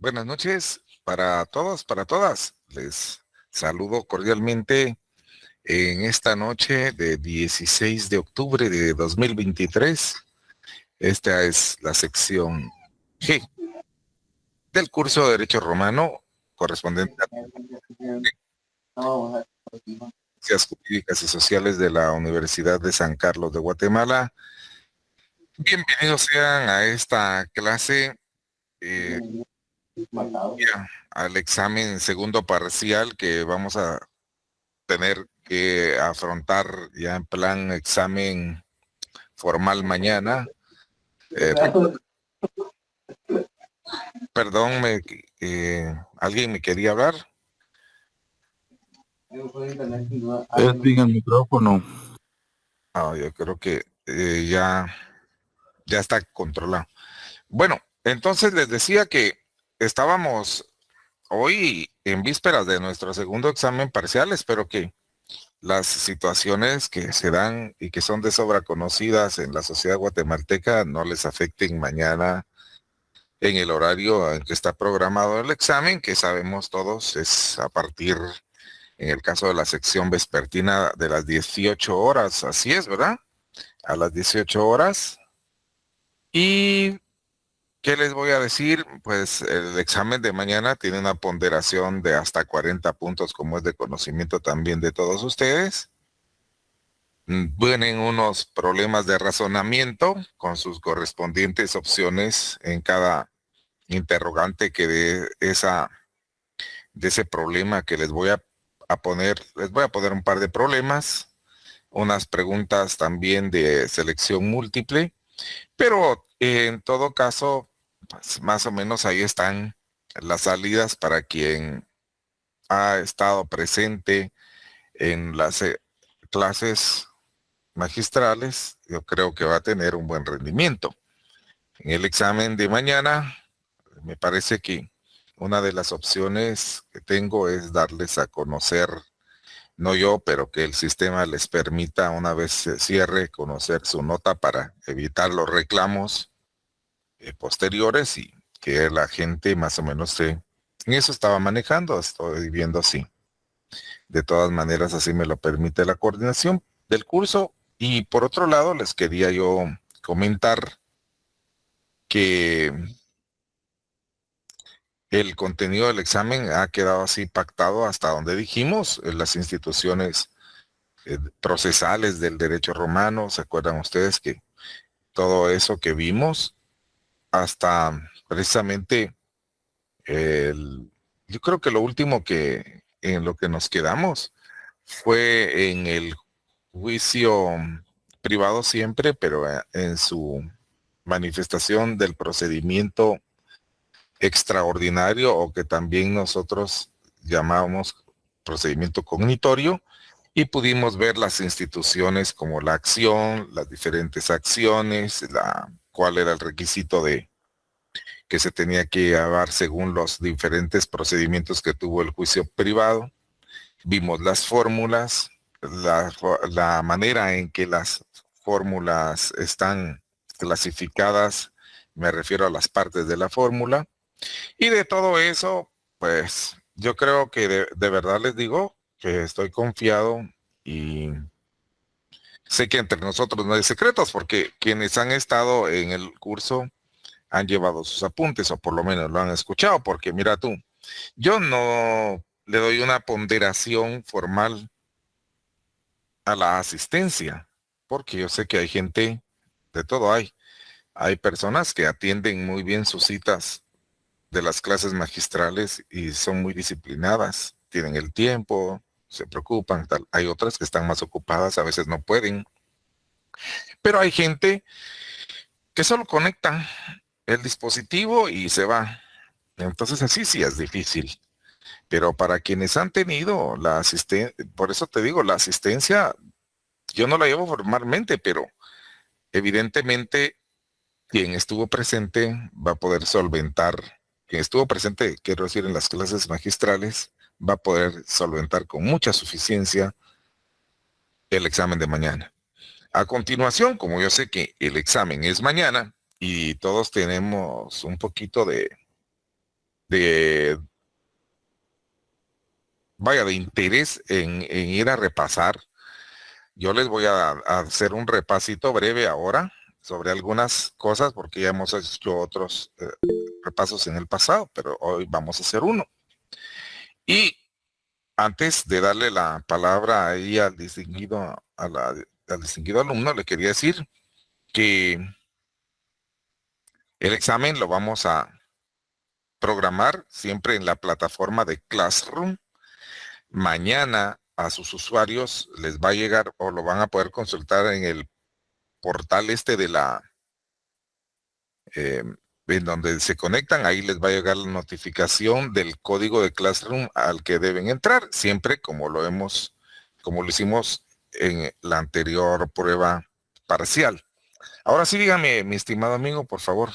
Buenas noches para todos, para todas. Les saludo cordialmente en esta noche de 16 de octubre de 2023. Esta es la sección G del curso de Derecho Romano correspondiente a Ciencias Jurídicas y Sociales de la Universidad de San Carlos de Guatemala. Bienvenidos sean a esta clase, al examen segundo parcial que vamos a tener que afrontar ya en plan examen formal mañana. Perdón, ¿alguien me quería hablar? Edwin, el micrófono. Yo creo que ya está controlado. Bueno, entonces les decía que estábamos hoy en vísperas de nuestro segundo examen parcial. Espero que las situaciones que se dan y que son de sobra conocidas en la sociedad guatemalteca no les afecten mañana en el horario en que está programado el examen, que sabemos todos es a partir, en el caso de la sección vespertina, de las 18 horas. Así es, ¿verdad? A las 18 horas. ¿Y qué les voy a decir? Pues el examen de mañana tiene una ponderación de hasta 40 puntos, como es de conocimiento también de todos ustedes. Vienen unos problemas de razonamiento con sus correspondientes opciones en cada interrogante que de ese problema que les voy a poner un par de problemas, unas preguntas también de selección múltiple, pero en todo caso, pues, más o menos ahí están las salidas para quien ha estado presente en las clases magistrales. Yo creo que va a tener un buen rendimiento. En el examen de mañana, me parece que una de las opciones que tengo es darles a conocer, no yo, pero que el sistema les permita, una vez se cierre, conocer su nota para evitar los reclamos posteriores y que la gente más o menos en eso estaba manejando, estoy viendo así. De todas maneras, así me lo permite la coordinación del curso. Y por otro lado, les quería yo comentar que el contenido del examen ha quedado así pactado hasta donde dijimos, en las instituciones procesales del derecho romano. ¿Se acuerdan ustedes que todo eso que vimos hasta precisamente yo creo que lo último que en lo que nos quedamos fue en el juicio privado siempre, pero en su manifestación del procedimiento extraordinario, o que también nosotros llamamos procedimiento cognitorio, y pudimos ver las instituciones como la acción, las diferentes acciones, cuál era el requisito de que se tenía que llevar según los diferentes procedimientos que tuvo el juicio privado. Vimos las fórmulas, la manera en que las fórmulas están clasificadas, me refiero a las partes de la fórmula. Y de todo eso, pues yo creo que de verdad les digo que estoy confiado, y sé que entre nosotros no hay secretos porque quienes han estado en el curso han llevado sus apuntes, o por lo menos lo han escuchado, porque mira tú, yo no le doy una ponderación formal a la asistencia, porque yo sé que hay gente, de todo hay personas que atienden muy bien sus citas de las clases magistrales y son muy disciplinadas, tienen el tiempo, se preocupan, tal. Hay otras que están más ocupadas, a veces no pueden, pero hay gente que solo conecta el dispositivo y se va. Entonces así sí es difícil. Pero para quienes han tenido la asistencia, por eso te digo, la asistencia, yo no la llevo formalmente, pero evidentemente quien estuvo presente va a poder solventar, quien estuvo presente, quiero decir, en las clases magistrales, va a poder solventar con mucha suficiencia el examen de mañana. A continuación, como yo sé que el examen es mañana y todos tenemos un poquito de, vaya, de interés en ir a repasar. Yo les voy a hacer un repasito breve ahora sobre algunas cosas porque ya hemos hecho otros repasos en el pasado, pero hoy vamos a hacer uno. Y antes de darle la palabra ahí al distinguido, al distinguido alumno, le quería decir que el examen lo vamos a programar siempre en la plataforma de Classroom. Mañana a sus usuarios les va a llegar o lo van a poder consultar en el portal este de la en donde se conectan, ahí les va a llegar la notificación del código de Classroom al que deben entrar, siempre como lo hicimos en la anterior prueba parcial. Ahora sí, dígame, mi estimado amigo, por favor.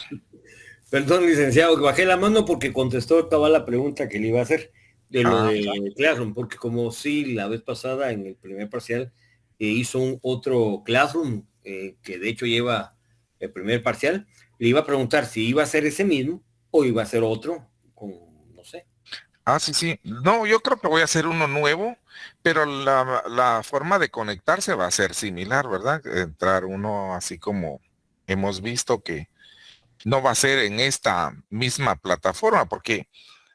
Perdón, licenciado, bajé la mano porque contestó toda la pregunta que le iba a hacer de lo de Classroom, porque como sí, la vez pasada en el primer parcial hizo un otro Classroom que de hecho lleva el primer parcial, le iba a preguntar si iba a ser ese mismo o iba a ser otro, con, no sé. Sí. No, yo creo que voy a hacer uno nuevo, pero la forma de conectarse va a ser similar, ¿verdad? Entrar uno así como hemos visto que no va a ser en esta misma plataforma, porque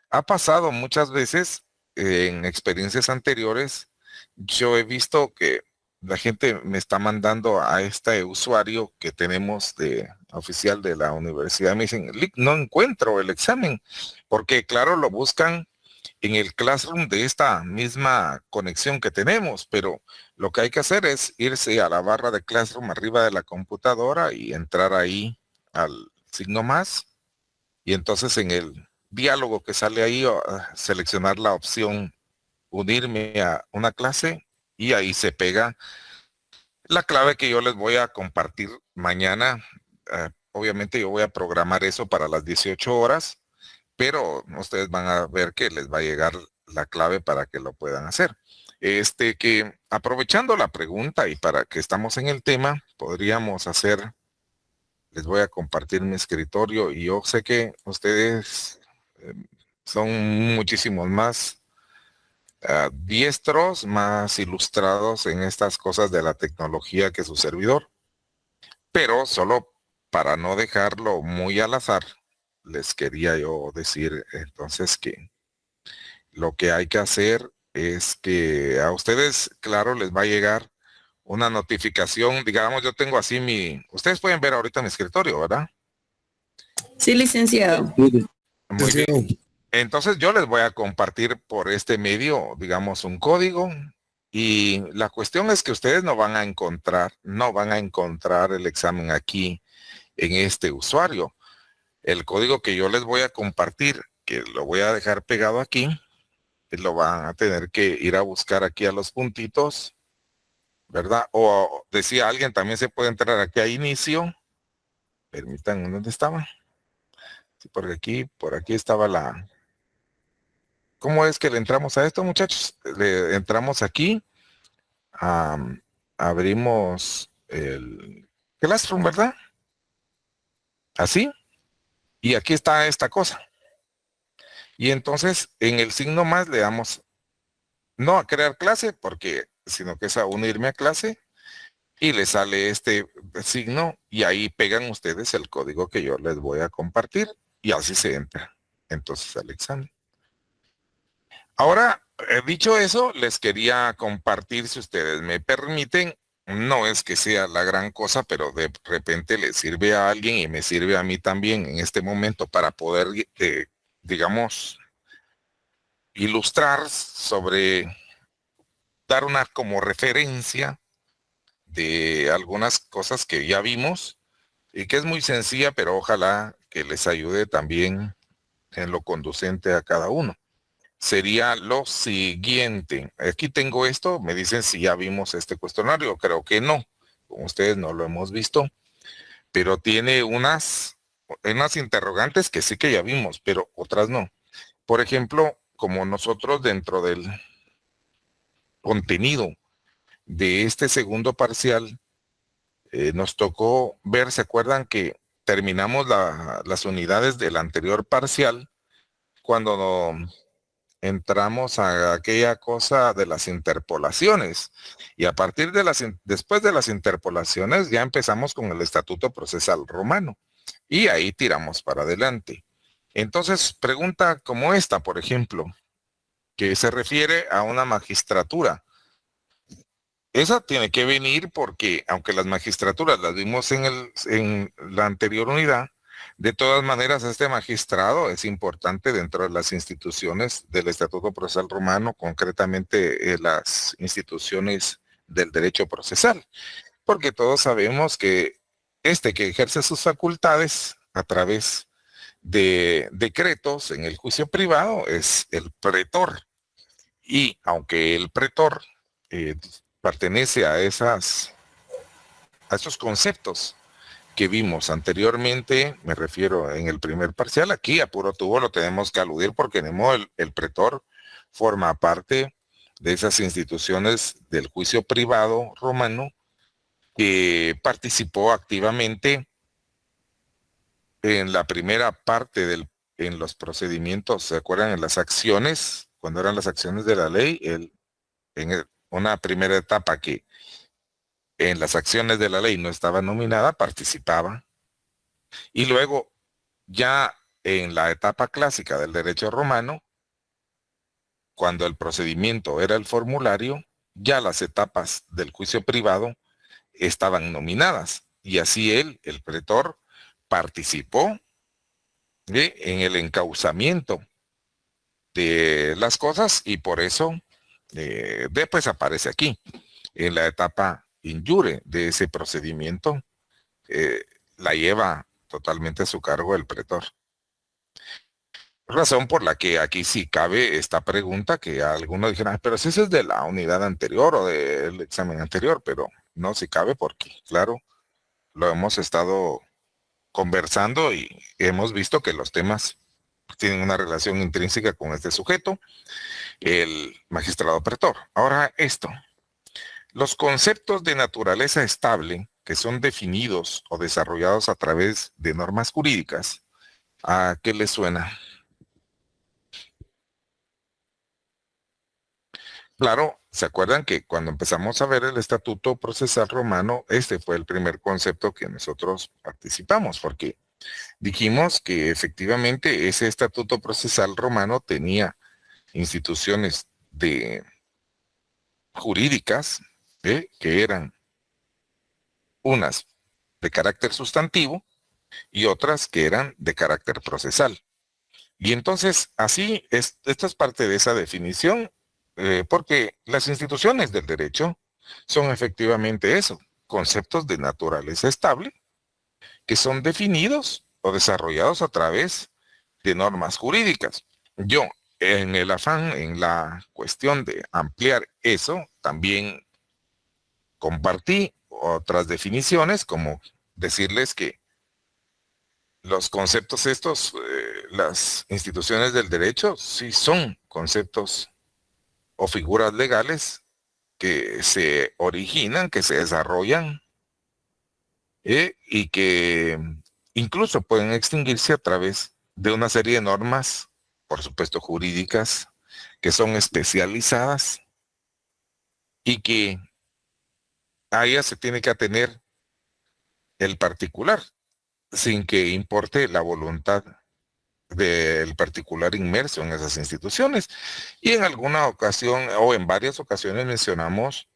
ha pasado muchas veces en experiencias anteriores, yo he visto que la gente me está mandando a este usuario que tenemos de oficial de la universidad, me dicen, "Lic, no encuentro el examen", porque claro, lo buscan en el Classroom de esta misma conexión que tenemos, pero lo que hay que hacer es irse a la barra de Classroom arriba de la computadora y entrar ahí al signo más, y entonces en el diálogo que sale ahí, seleccionar la opción unirme a una clase y ahí se pega la clave que yo les voy a compartir mañana. Obviamente yo voy a programar eso para las 18 horas, pero ustedes van a ver que les va a llegar la clave para que lo puedan hacer. Que aprovechando la pregunta y para que estamos en el tema, podríamos hacer, les voy a compartir mi escritorio y yo sé que ustedes son muchísimos más diestros, más ilustrados en estas cosas de la tecnología que su servidor, pero solo para no dejarlo muy al azar, les quería yo decir entonces que lo que hay que hacer es que a ustedes, claro, les va a llegar una notificación. Digamos, yo tengo así ustedes pueden ver ahorita mi escritorio, ¿verdad? Sí, licenciado. Muy bien. Entonces yo les voy a compartir por este medio, digamos, un código, y la cuestión es que ustedes no van a encontrar el examen aquí en este usuario. El código que yo les voy a compartir, que lo voy a dejar pegado aquí, lo van a tener que ir a buscar aquí a los puntitos, ¿verdad? O decía alguien, también se puede entrar aquí a inicio. Permítanme, ¿dónde estaba? Sí, por aquí estaba ¿Cómo es que le entramos a esto, muchachos? Le entramos aquí, abrimos el Classroom, ¿verdad? Así. Y aquí está esta cosa. Y entonces en el signo más le damos no a crear clase, sino que es a unirme a clase, y le sale este signo y ahí pegan ustedes el código que yo les voy a compartir y así se entra entonces al examen. Ahora, dicho eso, les quería compartir, si ustedes me permiten, no es que sea la gran cosa, pero de repente le sirve a alguien y me sirve a mí también en este momento para poder, digamos, ilustrar dar una como referencia de algunas cosas que ya vimos y que es muy sencilla, pero ojalá que les ayude también en lo conducente a cada uno. Sería lo siguiente. Aquí tengo esto, me dicen si ya vimos este cuestionario. Creo que no, con ustedes no lo hemos visto, pero tiene unas interrogantes que sí que ya vimos, pero otras no. Por ejemplo, como nosotros dentro del contenido de este segundo parcial, nos tocó ver, ¿se acuerdan que terminamos las unidades del anterior parcial cuando entramos a aquella cosa de las interpolaciones. Y a partir de después de las interpolaciones ya empezamos con el Estatuto Procesal Romano. Y ahí tiramos para adelante. Entonces, pregunta como esta, por ejemplo, que se refiere a una magistratura. Esa tiene que venir porque, aunque las magistraturas las vimos en la anterior unidad, de todas maneras este magistrado es importante dentro de las instituciones del Estatuto Procesal Romano, concretamente las instituciones del derecho procesal, porque todos sabemos que que ejerce sus facultades a través de decretos en el juicio privado es el pretor. Y aunque el pretor pertenece a esos conceptos que vimos anteriormente, me refiero en el primer parcial, aquí a puro tubo lo tenemos que aludir porque el pretor forma parte de esas instituciones del juicio privado romano que participó activamente en la primera parte en los procedimientos, ¿se acuerdan? En las acciones, cuando eran las acciones de la ley, una primera etapa que en las acciones de la ley no estaba nominada, participaba. Y luego, ya en la etapa clásica del derecho romano, cuando el procedimiento era el formulario, ya las etapas del juicio privado estaban nominadas. Y así el pretor, participó en el encauzamiento de las cosas y por eso después aparece aquí, en la etapa injure de ese procedimiento, la lleva totalmente a su cargo el pretor. Razón por la que aquí sí cabe esta pregunta que algunos dijeron, pero si eso es de la unidad anterior o del examen anterior, pero no, sí cabe porque, claro, lo hemos estado conversando y hemos visto que los temas tienen una relación intrínseca con este sujeto, el magistrado pretor. Ahora esto, los conceptos de naturaleza estable que son definidos o desarrollados a través de normas jurídicas, ¿a qué les suena? Claro, ¿se acuerdan que cuando empezamos a ver el Estatuto Procesal Romano, este fue el primer concepto que nosotros participamos, porque dijimos que efectivamente ese Estatuto Procesal Romano tenía instituciones jurídicas, que eran unas de carácter sustantivo y otras que eran de carácter procesal. Y entonces, esta es parte de esa definición, porque las instituciones del derecho son efectivamente eso, conceptos de naturaleza estable que son definidos o desarrollados a través de normas jurídicas. Yo, en el afán, en la cuestión de ampliar eso, también compartí otras definiciones, como decirles que los conceptos estos, las instituciones del derecho, sí son conceptos o figuras legales que se originan, que se desarrollan y que incluso pueden extinguirse a través de una serie de normas, por supuesto jurídicas, que son especializadas y que a ellas se tiene que atener el particular, sin que importe la voluntad del particular inmerso en esas instituciones. Y en alguna ocasión o en varias ocasiones mencionamos,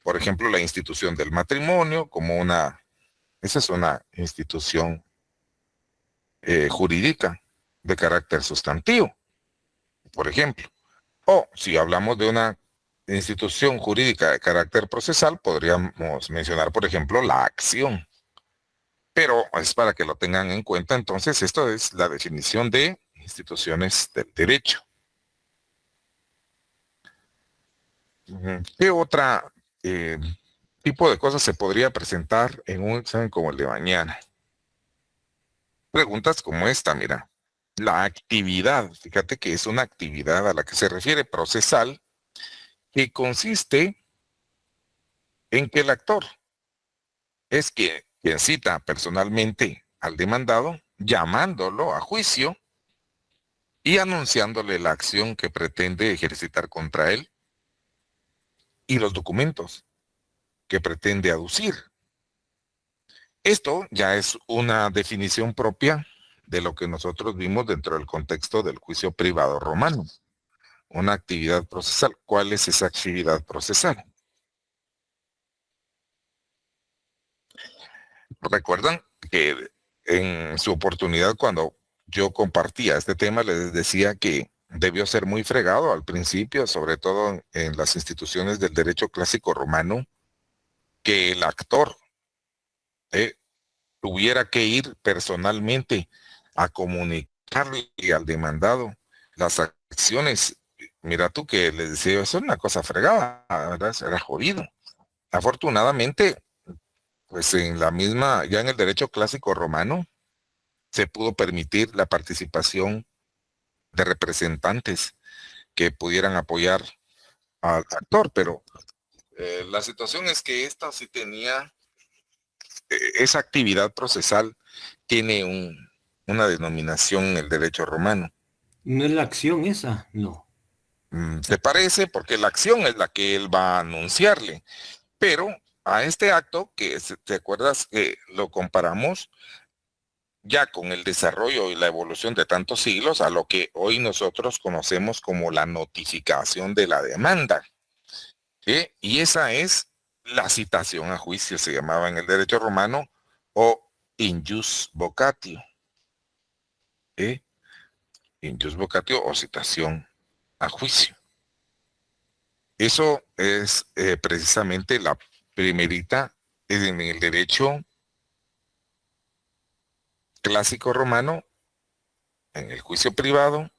por ejemplo, la institución del matrimonio como esa es una institución jurídica de carácter sustantivo, por ejemplo. O si hablamos de una institución jurídica de carácter procesal, podríamos mencionar, por ejemplo, la acción. Pero es para que lo tengan en cuenta. Entonces, esto es la definición de instituciones del derecho. ¿Qué otra tipo de cosas se podría presentar en un examen como el de mañana? Preguntas como esta, mira. La actividad, fíjate que es una actividad a la que se refiere procesal, que consiste en que el actor es quien cita personalmente al demandado, llamándolo a juicio y anunciándole la acción que pretende ejercitar contra él y los documentos que pretende aducir. Esto ya es una definición propia de lo que nosotros vimos dentro del contexto del juicio privado romano. Una actividad procesal. ¿Cuál es esa actividad procesal? Recuerdan que en su oportunidad, cuando yo compartía este tema, les decía que debió ser muy fregado al principio, sobre todo en las instituciones del derecho clásico romano, que el actor tuviera que ir personalmente a comunicarle al demandado las acciones. Mira tú que les decía yo, eso es una cosa fregada, ¿verdad? Era jodido. Afortunadamente, pues en la misma, ya en el derecho clásico romano, se pudo permitir la participación de representantes que pudieran apoyar al actor, pero la situación es que esta sí tenía, esa actividad procesal tiene una denominación en el derecho romano. ¿No es la acción esa? No. ¿Te parece? Porque la acción es la que él va a anunciarle, pero a este acto, que te acuerdas que lo comparamos ya con el desarrollo y la evolución de tantos siglos a lo que hoy nosotros conocemos como la notificación de la demanda. ¿Sí? Y esa es la citación a juicio, se llamaba en el derecho romano, o in jus vocatio. ¿Sí? In jus vocatio o citación a juicio. Eso es precisamente la primerita en el derecho clásico romano, en el juicio privado,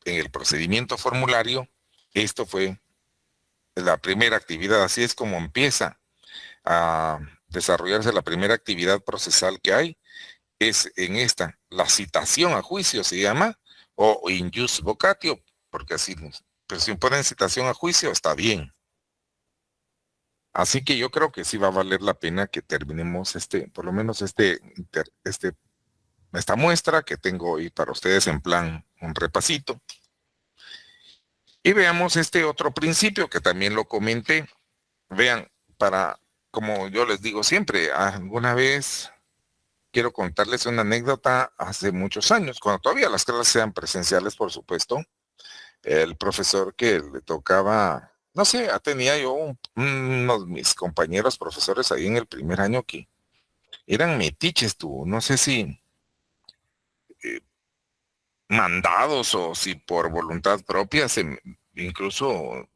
en el procedimiento formulario. Esto fue la primera actividad, así es como empieza a desarrollarse la primera actividad procesal que hay, es en esta, la citación a juicio se llama, o in jus vocatio, porque así, pero si ponen citación a juicio, está bien. Así que yo creo que sí va a valer la pena que terminemos por lo menos esta muestra que tengo hoy para ustedes en plan un repasito. Y veamos este otro principio que también lo comenté. Vean, como yo les digo siempre, alguna vez quiero contarles una anécdota hace muchos años, cuando todavía las clases eran presenciales, por supuesto. El profesor que le tocaba, no sé, tenía yo unos de mis compañeros profesores ahí en el primer año que eran metiches, no sé si mandados o si por voluntad propia, incluso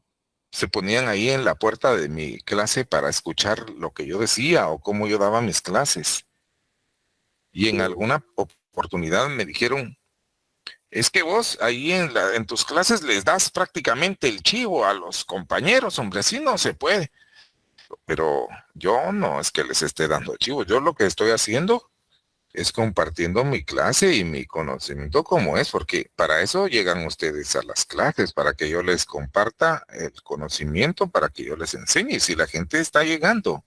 se ponían ahí en la puerta de mi clase para escuchar lo que yo decía o cómo yo daba mis clases. Y en alguna oportunidad me dijeron, es que vos ahí en tus clases les das prácticamente el chivo a los compañeros, hombre, así no se puede. Pero yo no es que les esté dando chivo, yo lo que estoy haciendo es compartiendo mi clase y mi conocimiento como es, porque para eso llegan ustedes a las clases, para que yo les comparta el conocimiento, para que yo les enseñe. Y si la gente está llegando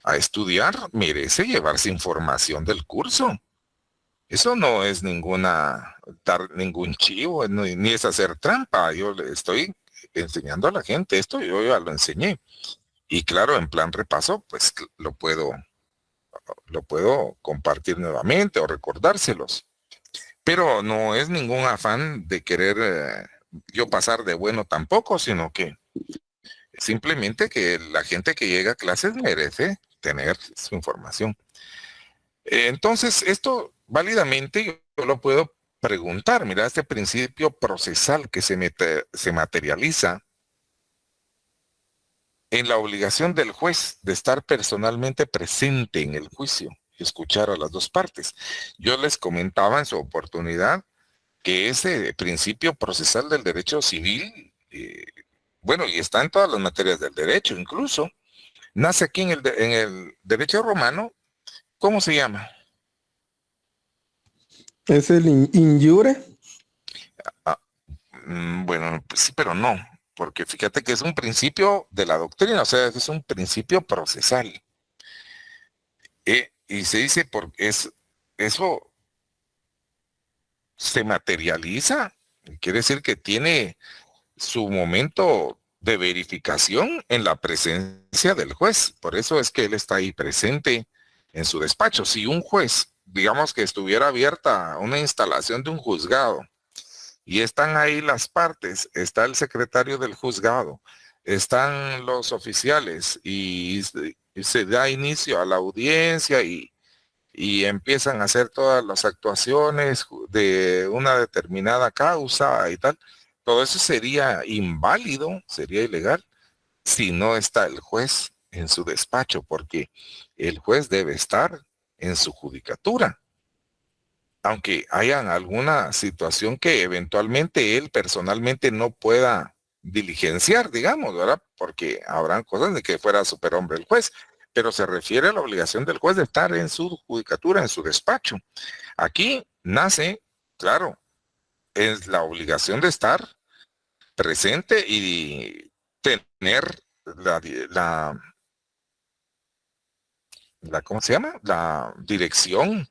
a estudiar, merece llevarse información del curso. Eso no es dar ningún chivo, ni es hacer trampa. Yo le estoy enseñando a la gente esto, yo ya lo enseñé. Y claro, en plan repaso, pues lo puedo compartir nuevamente o recordárselos. Pero no es ningún afán de querer yo pasar de bueno tampoco, sino que simplemente que la gente que llega a clases merece tener su información. Entonces, esto válidamente yo lo puedo preguntar. Mira, este principio procesal que se materializa en la obligación del juez de estar personalmente presente en el juicio y escuchar a las dos partes. Yo les comentaba en su oportunidad que ese principio procesal del derecho civil, bueno, y está en todas las materias del derecho, incluso, nace aquí en el derecho romano. ¿Cómo se llama? ¿Es el injure? Bueno, pues sí, pero no, porque fíjate que es un principio de la doctrina, o sea, es un principio procesal. Y se dice porque eso se materializa, quiere decir que tiene su momento de verificación en la presencia del juez. Por eso es que él está ahí presente en su despacho. Si un juez, digamos que estuviera abierta una instalación de un juzgado y están ahí las partes, está el secretario del juzgado, están los oficiales y se da inicio a la audiencia y empiezan a hacer todas las actuaciones de una determinada causa y tal, todo eso sería inválido, sería ilegal, si no está el juez en su despacho, porque el juez debe estar en su judicatura. Aunque haya alguna situación que eventualmente él personalmente no pueda diligenciar, digamos, ¿verdad? Porque habrán cosas de que fuera superhombre el juez, pero se refiere a la obligación del juez de estar en su judicatura, en su despacho. Aquí nace, claro, es la obligación de estar presente y tener ¿cómo se llama? La dirección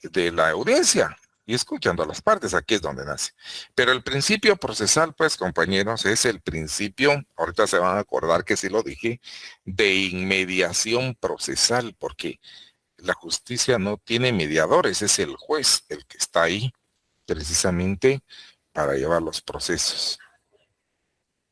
de la audiencia y escuchando a las partes, aquí es donde nace. Pero el principio procesal, pues, compañeros, es el principio, ahorita se van a acordar que sí lo dije, de inmediación procesal, porque la justicia no tiene mediadores, es el juez el que está ahí precisamente para llevar los procesos.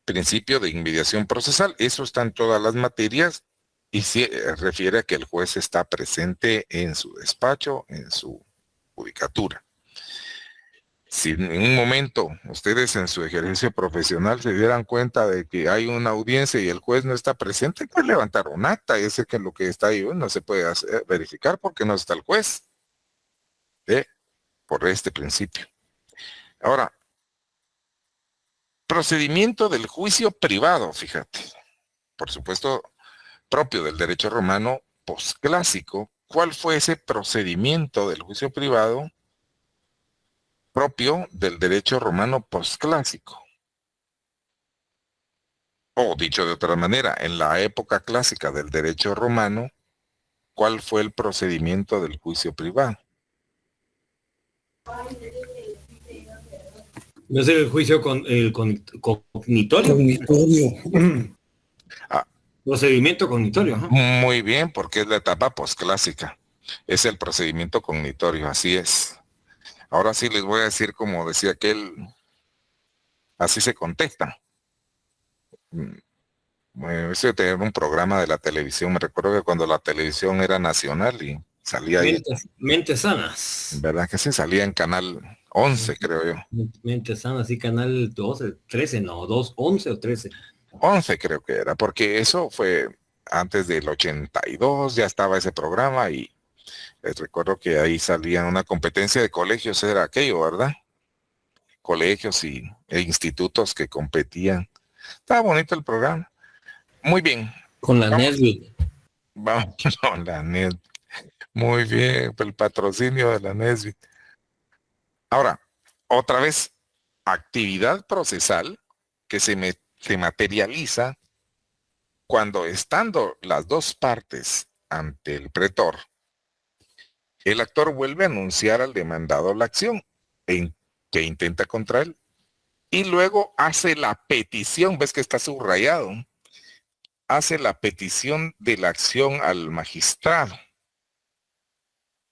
Principio de inmediación procesal, eso está en todas las materias y se refiere a que el juez está presente en su despacho, en su judicatura. Si en un momento ustedes en su ejercicio profesional se dieran cuenta de que hay una audiencia y el juez no está presente, pues levantar un acta, y ese que lo que está ahí no se puede verificar porque no está el juez. Por este principio. Ahora, procedimiento del juicio privado, fíjate. Por supuesto, propio del derecho romano posclásico. ¿Cuál fue ese procedimiento del juicio privado propio del derecho romano posclásico? O dicho de otra manera, en la época clásica del derecho romano, ¿cuál fue el procedimiento del juicio privado? ¿No es el juicio con el cognitorio? Procedimiento cognitorio. Ajá. Muy bien, porque es la etapa posclásica. Es el procedimiento cognitorio, así es. Ahora sí les voy a decir, como decía aquel, así se contesta. Bueno, eso de tener un programa de la televisión, me recuerdo que cuando la televisión era nacional y salía ahí. Mentes sanas. ¿Verdad que sí? Salía en canal 11, creo yo. Mentes sanas, sí, canal 12, 13, no, 2, 11 o 13. 11 creo que era, porque eso fue antes del 82, ya estaba ese programa y les recuerdo que ahí salía una competencia de colegios, era aquello, ¿verdad? Colegios e institutos que competían. Estaba bonito el programa. Muy bien. Con la Nesbitt. Vamos con la Nesbitt. Muy bien, el patrocinio de la Nesbitt. Ahora, otra vez, actividad procesal que se materializa cuando estando las dos partes ante el pretor, el actor vuelve a anunciar al demandado la acción que intenta contra él y luego hace la petición, ves que está subrayado, hace la petición de la acción al magistrado.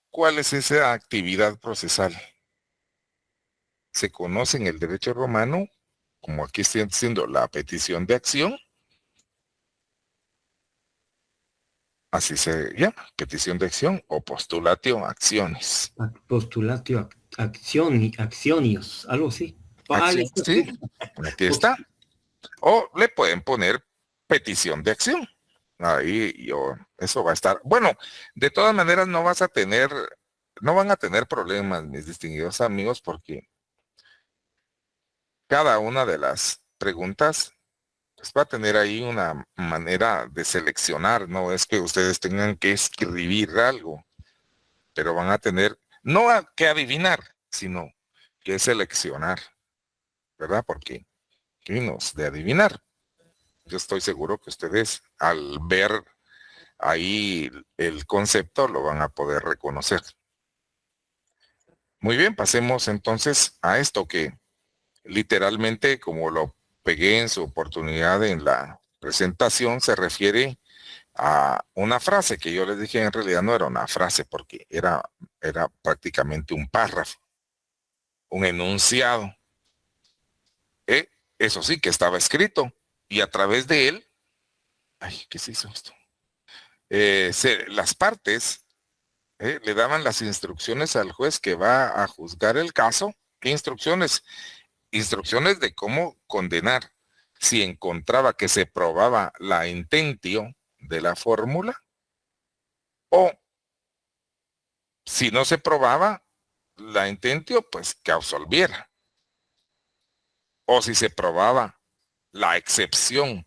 ¿Cuál es esa actividad procesal? Se conoce en el derecho romano, como aquí estoy diciendo, la petición de acción. Así se llama, petición de acción o postulatio acciones. Postulatio accionios, algo así. Sí, aquí está. O le pueden poner petición de acción. Ahí eso va a estar. Bueno, de todas maneras no van a tener problemas, mis distinguidos amigos, porque cada una de las preguntas pues, va a tener ahí una manera de seleccionar, no es que ustedes tengan que escribir algo, pero van a tener, no que adivinar, sino que seleccionar, ¿verdad? Porque vimos de adivinar. Yo estoy seguro que ustedes al ver ahí el concepto lo van a poder reconocer. Muy bien, pasemos entonces a esto que literalmente, como lo pegué en su oportunidad en la presentación, se refiere a una frase que yo les dije en realidad no era una frase porque era prácticamente un párrafo, un enunciado. Eso sí, que estaba escrito y a través de él, ay, ¿qué se hizo esto? Las partes le daban las instrucciones al juez que va a juzgar el caso. ¿Qué instrucciones? Instrucciones de cómo condenar. Si encontraba que se probaba la intentio de la fórmula o si no se probaba la intentio, pues que absolviera. O si se probaba la excepción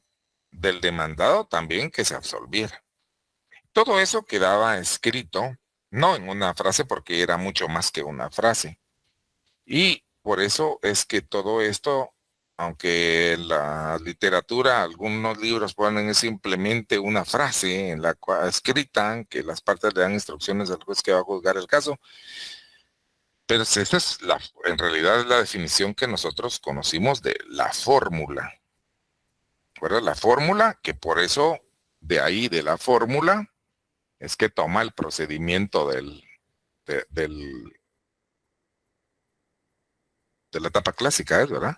del demandado, también que se absolviera. Todo eso quedaba escrito, no en una frase porque era mucho más que una frase. Y por eso es que todo esto, aunque la literatura, algunos libros ponen simplemente una frase en la cual escritan que las partes le dan instrucciones al juez que va a juzgar el caso, pero esa es en realidad es la definición que nosotros conocimos de la fórmula. ¿Verdad? La fórmula, que por eso de ahí de la fórmula es que toma el procedimiento de la etapa clásica, ¿verdad?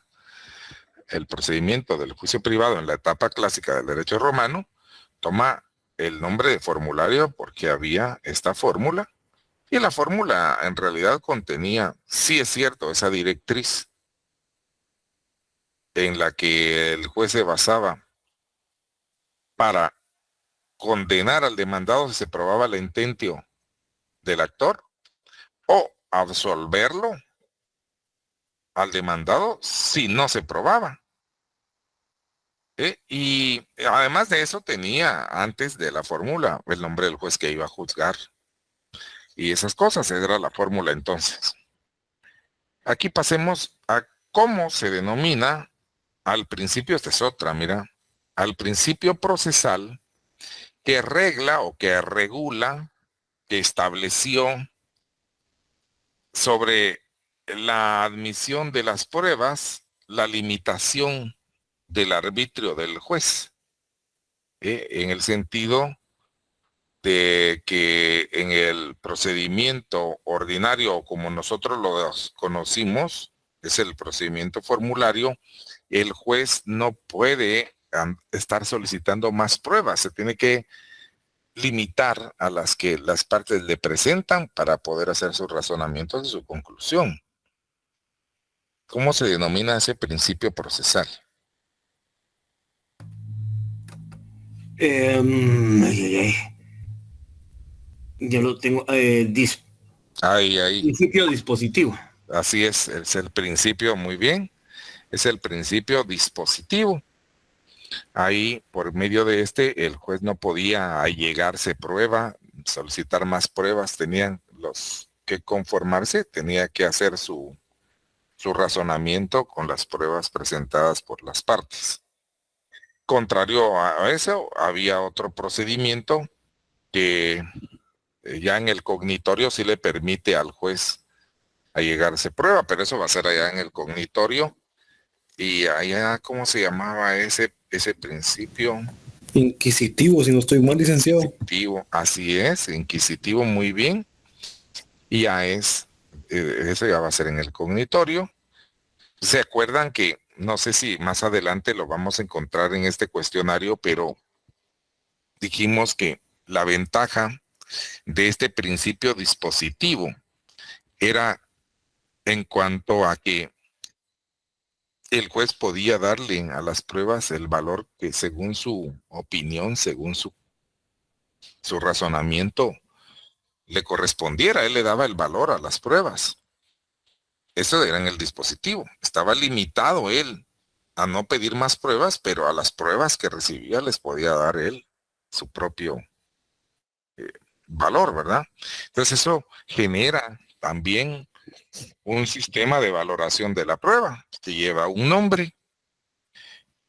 El procedimiento del juicio privado en la etapa clásica del derecho romano toma el nombre de formulario porque había esta fórmula y la fórmula en realidad contenía, sí es cierto, esa directriz en la que el juez se basaba para condenar al demandado si se probaba la intentio del actor o absolverlo al demandado si no se probaba. Y además de eso tenía antes de la fórmula el nombre del juez que iba a juzgar y esas cosas, era la fórmula entonces. Aquí pasemos a cómo se denomina al principio, esta es otra, mira, al principio procesal que regla o que regula, que estableció sobre la admisión de las pruebas, la limitación del arbitrio del juez, en el sentido de que en el procedimiento ordinario, como nosotros lo conocimos, es el procedimiento formulario, el juez no puede estar solicitando más pruebas, se tiene que limitar a las que las partes le presentan para poder hacer sus razonamientos y su conclusión. ¿Cómo se denomina ese principio procesal? Ya lo tengo. Ahí. Principio dispositivo. Así es el principio, muy bien. Es el principio dispositivo. Ahí, por medio de el juez no podía allegarse prueba, solicitar más pruebas, tenían los que conformarse, tenía que hacer su razonamiento con las pruebas presentadas por las partes. Contrario a eso, había otro procedimiento que ya en el cognitorio sí le permite al juez allegarse prueba, pero eso va a ser allá en el cognitorio. Y allá, ¿cómo se llamaba ese principio? Inquisitivo, si no estoy mal, licenciado. Inquisitivo, así es, inquisitivo, muy bien. Y ya eso ya va a ser en el cognitorio. ¿Se acuerdan que, no sé si más adelante lo vamos a encontrar en este cuestionario, pero dijimos que la ventaja de este principio dispositivo era en cuanto a que el juez podía darle a las pruebas el valor que según su opinión, según su razonamiento le correspondiera. Él le daba el valor a las pruebas. Eso era en el dispositivo. Estaba limitado él a no pedir más pruebas, pero a las pruebas que recibía les podía dar él su propio valor, ¿verdad? Entonces eso genera también un sistema de valoración de la prueba que lleva un nombre.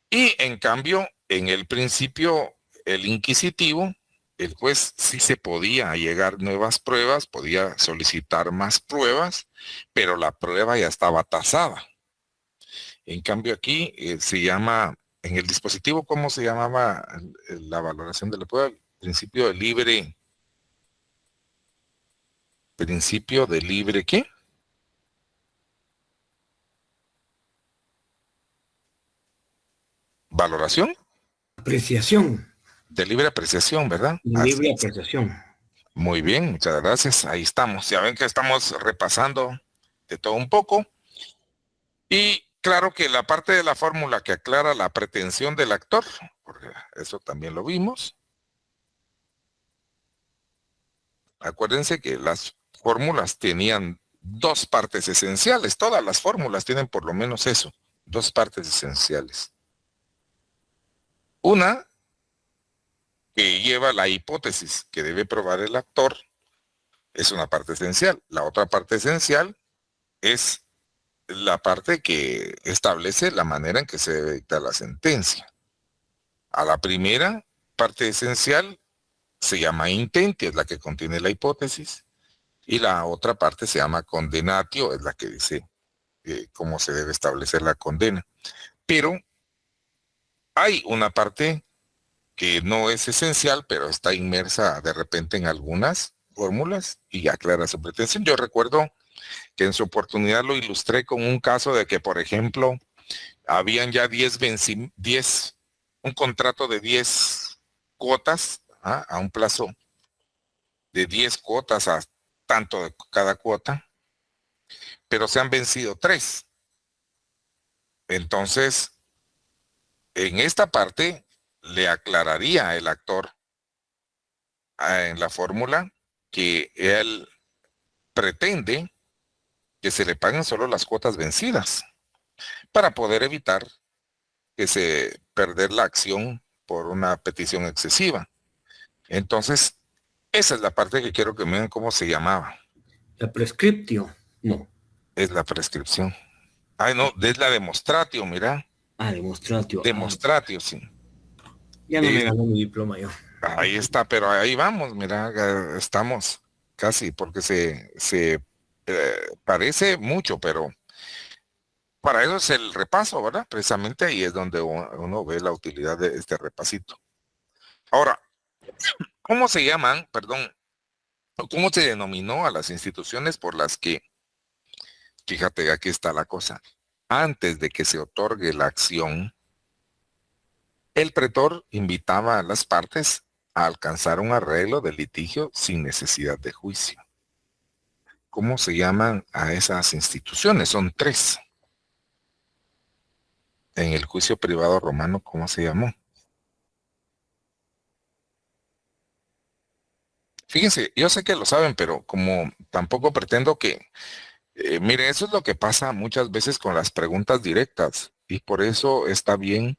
Y en cambio, en el principio, el inquisitivo, el juez sí se podía llegar nuevas pruebas, podía solicitar más pruebas, pero la prueba ya estaba tasada. En cambio aquí se llama, en el dispositivo, ¿cómo se llamaba la valoración de la prueba? Principio de libre, ¿qué? Valoración Apreciación. de libre apreciación, ¿verdad? Libre Así es. apreciación. Muy bien, muchas gracias. Ahí estamos. Ya ven que estamos repasando de todo un poco. Y claro que la parte de la fórmula que aclara la pretensión del actor, porque eso también lo vimos. Acuérdense que las fórmulas tenían dos partes esenciales. Todas las fórmulas tienen por lo menos eso, dos partes esenciales. Una que lleva la hipótesis que debe probar el actor, es una parte esencial. La otra parte esencial es la parte que establece la manera en que se debe dictar la sentencia. A la primera parte esencial se llama intentio, es la que contiene la hipótesis, y la otra parte se llama condenatio, es la que dice cómo se debe establecer la condena. Pero hay una parte que no es esencial, pero está inmersa de repente en algunas fórmulas y aclara su pretensión. Yo recuerdo que en su oportunidad lo ilustré con un caso de que, por ejemplo, habían ya 10, un contrato de 10 cuotas a un plazo de 10 cuotas a tanto de cada cuota, pero se han vencido 3. Entonces, en esta parte le aclararía el actor en la fórmula que él pretende que se le paguen solo las cuotas vencidas para poder evitar que se perder la acción por una petición excesiva. Entonces, esa es la parte que quiero que me vean cómo se llamaba. La prescriptio. No. Es la prescripción. Ay, no, es la demonstratio, mira. Demonstratio. Demonstratio, sí. Ya no me ganó mi diploma yo. Ahí está, pero ahí vamos, mira, estamos casi, porque se parece mucho, pero para eso es el repaso, ¿verdad? Precisamente ahí es donde uno ve la utilidad de este repasito. Ahora, ¿cómo se llaman, perdón, cómo se denominó a las instituciones por las que, fíjate, aquí está la cosa, antes de que se otorgue la acción, el pretor invitaba a las partes a alcanzar un arreglo de litigio sin necesidad de juicio? ¿Cómo se llaman a esas instituciones? Son 3. En el juicio privado romano, ¿cómo se llamó? Fíjense, yo sé que lo saben, pero como tampoco pretendo que... mire, eso es lo que pasa muchas veces con las preguntas directas. Y por eso está bien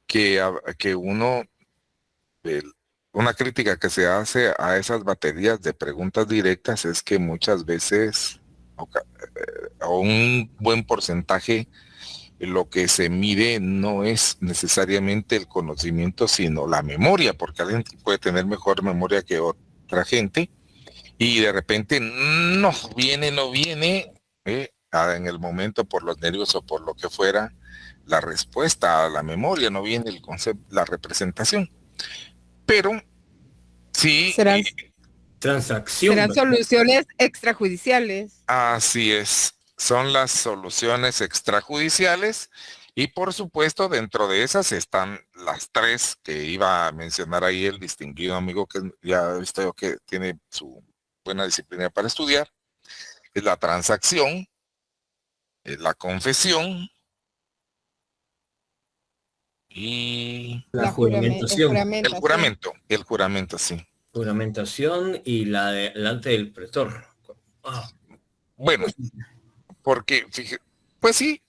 que uno... una crítica que se hace a esas baterías de preguntas directas es que muchas veces, a un buen porcentaje, lo que se mide no es necesariamente el conocimiento, sino la memoria, porque alguien puede tener mejor memoria que otra gente y de repente no viene en el momento por los nervios o por lo que fuera la respuesta a la memoria, no viene el concepto, la representación. Pero sí, Serán, Transacción. serán soluciones extrajudiciales. así es, son las soluciones extrajudiciales y por supuesto dentro de esas están las 3 que iba a mencionar ahí el distinguido amigo que ya he visto que tiene su buena disciplina para estudiar. Es la transacción, la confesión y La juramentación. el juramento, sí. Juramentación y la delante del pretor. Bueno, porque, pues sí,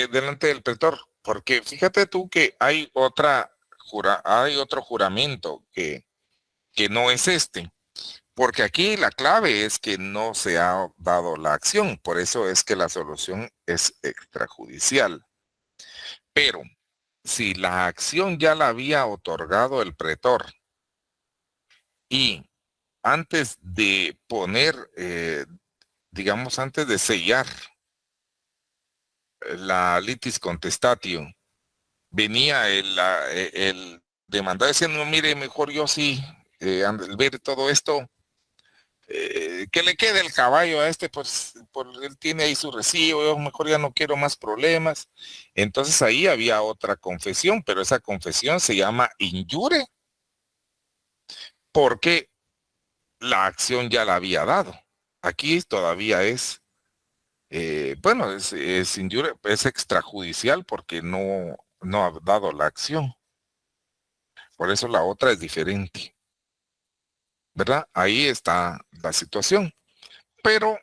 delante del pretor, porque fíjate tú que hay otro juramento que no es este, porque aquí la clave es que no se ha dado la acción, por eso es que la solución es extrajudicial. Pero si la acción ya la había otorgado el pretor Y antes de poner, digamos, antes de sellar la litis contestatio, venía el demandado diciendo, no, mire, mejor yo sí, al ver todo esto, que le quede el caballo a este, pues él tiene ahí su recibo, yo mejor ya no quiero más problemas. Entonces ahí había otra confesión, pero esa confesión se llama injure, porque la acción ya la había dado. Aquí todavía es, bueno, es injure, es extrajudicial porque no ha dado la acción. Por eso la otra es diferente, ¿verdad? Ahí está la situación. Pero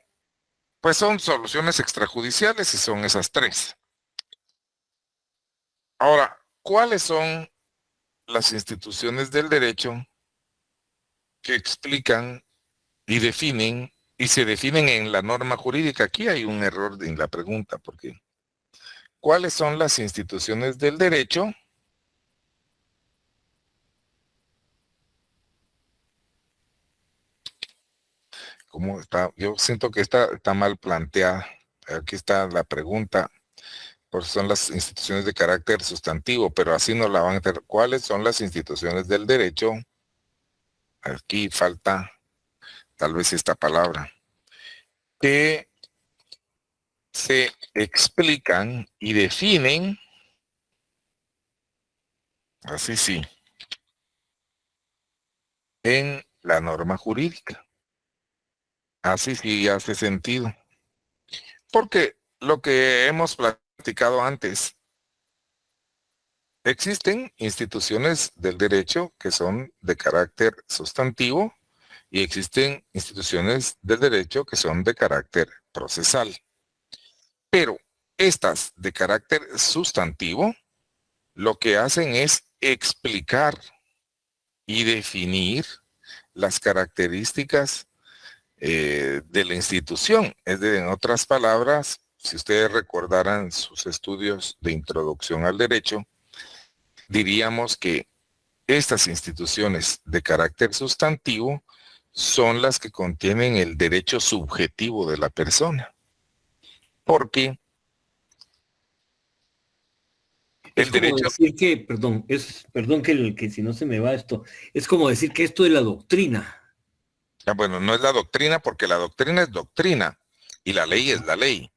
pues son soluciones extrajudiciales y son esas tres. Ahora, ¿cuáles son las instituciones del derecho que explican y definen y se definen en la norma jurídica? Aquí hay un error en la pregunta, porque ¿cuáles son las instituciones del derecho ¿cómo está? Yo siento que está mal planteada. Aquí está la pregunta. Pues son las instituciones de carácter sustantivo, pero así no la van a hacer. ¿Cuáles son las instituciones del derecho? Aquí falta tal vez esta palabra, que se explican y definen, así sí, en la norma jurídica. Así sí hace sentido. Porque lo que hemos platicado antes, existen instituciones del derecho que son de carácter sustantivo y existen instituciones del derecho que son de carácter procesal. Pero estas de carácter sustantivo lo que hacen es explicar y definir las características de la institución. Es decir, en otras palabras, si ustedes recordaran sus estudios de introducción al derecho, diríamos que estas instituciones de carácter sustantivo son las que contienen el derecho subjetivo de la persona. Porque Es el como derecho, decir que, perdón que si no se me va esto, es como decir que esto de la doctrina. bueno, no es la doctrina porque la doctrina es doctrina y la ley es la ley.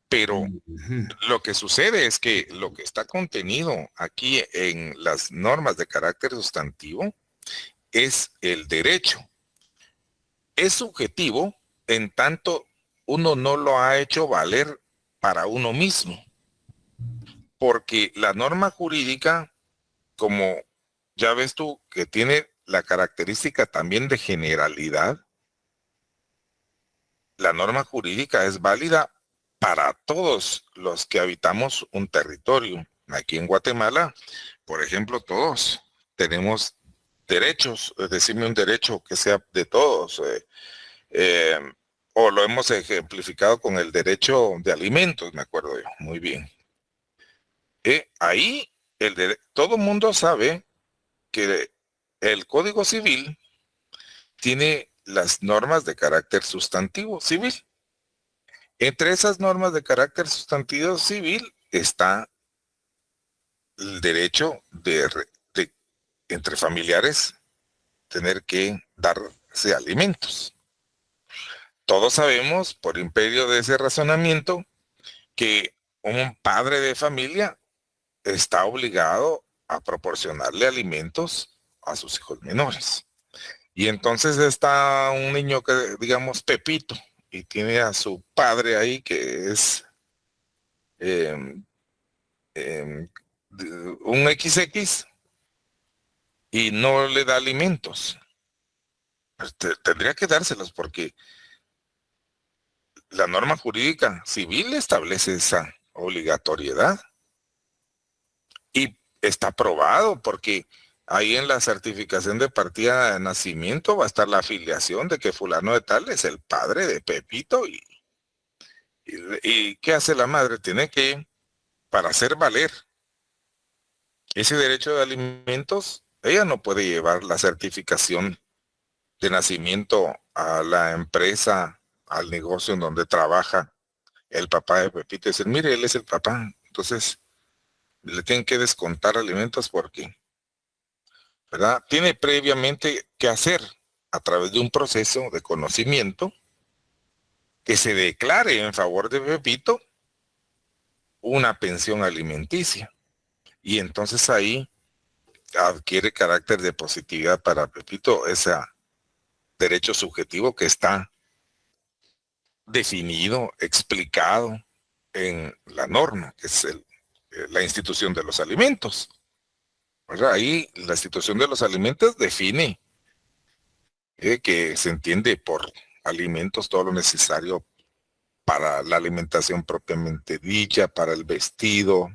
Pero Ujú. lo que sucede es que lo que está contenido aquí en las normas de carácter sustantivo es el derecho. Es subjetivo en tanto uno no lo ha hecho valer para uno mismo. Porque la norma jurídica, como ya ves tú, que tiene la característica también de generalidad, la norma jurídica es válida para todos los que habitamos un territorio. Aquí en Guatemala, por ejemplo, todos tenemos derechos, decirme un derecho que sea de todos, eh, o lo hemos ejemplificado con el derecho de alimentos, me acuerdo yo, muy bien. Ahí todo mundo sabe que el Código Civil tiene las normas de carácter sustantivo civil. Entre esas normas de carácter sustantivo civil está el derecho de entre familiares tener que darse alimentos. Todos sabemos, por imperio de ese razonamiento, que un padre de familia está obligado a proporcionarle alimentos a sus hijos menores. Y entonces está un niño que, digamos, Pepito, y tiene a su padre ahí que es eh, eh, un XX y no le da alimentos. Pues tendría que dárselos porque la norma jurídica civil establece esa obligatoriedad y está probado porque ahí en la certificación de partida de nacimiento va a estar la afiliación de que fulano de tal es el padre de Pepito y ¿qué hace la madre? Tiene que, para hacer valer ese derecho de alimentos, ella no puede llevar la certificación de nacimiento a la empresa, al negocio en donde trabaja el papá de Pepito, decir, mire, él es el papá, entonces le tienen que descontar alimentos porque, ¿verdad? Tiene previamente que hacer a través de un proceso de conocimiento que se declare en favor de Pepito una pensión alimenticia. Y entonces ahí adquiere carácter de positividad para Pepito ese derecho subjetivo que está definido, explicado en la norma, que es la institución de los alimentos. ¿Verdad? Ahí la institución de los alimentos define que se entiende por alimentos todo lo necesario para la alimentación propiamente dicha, para el vestido,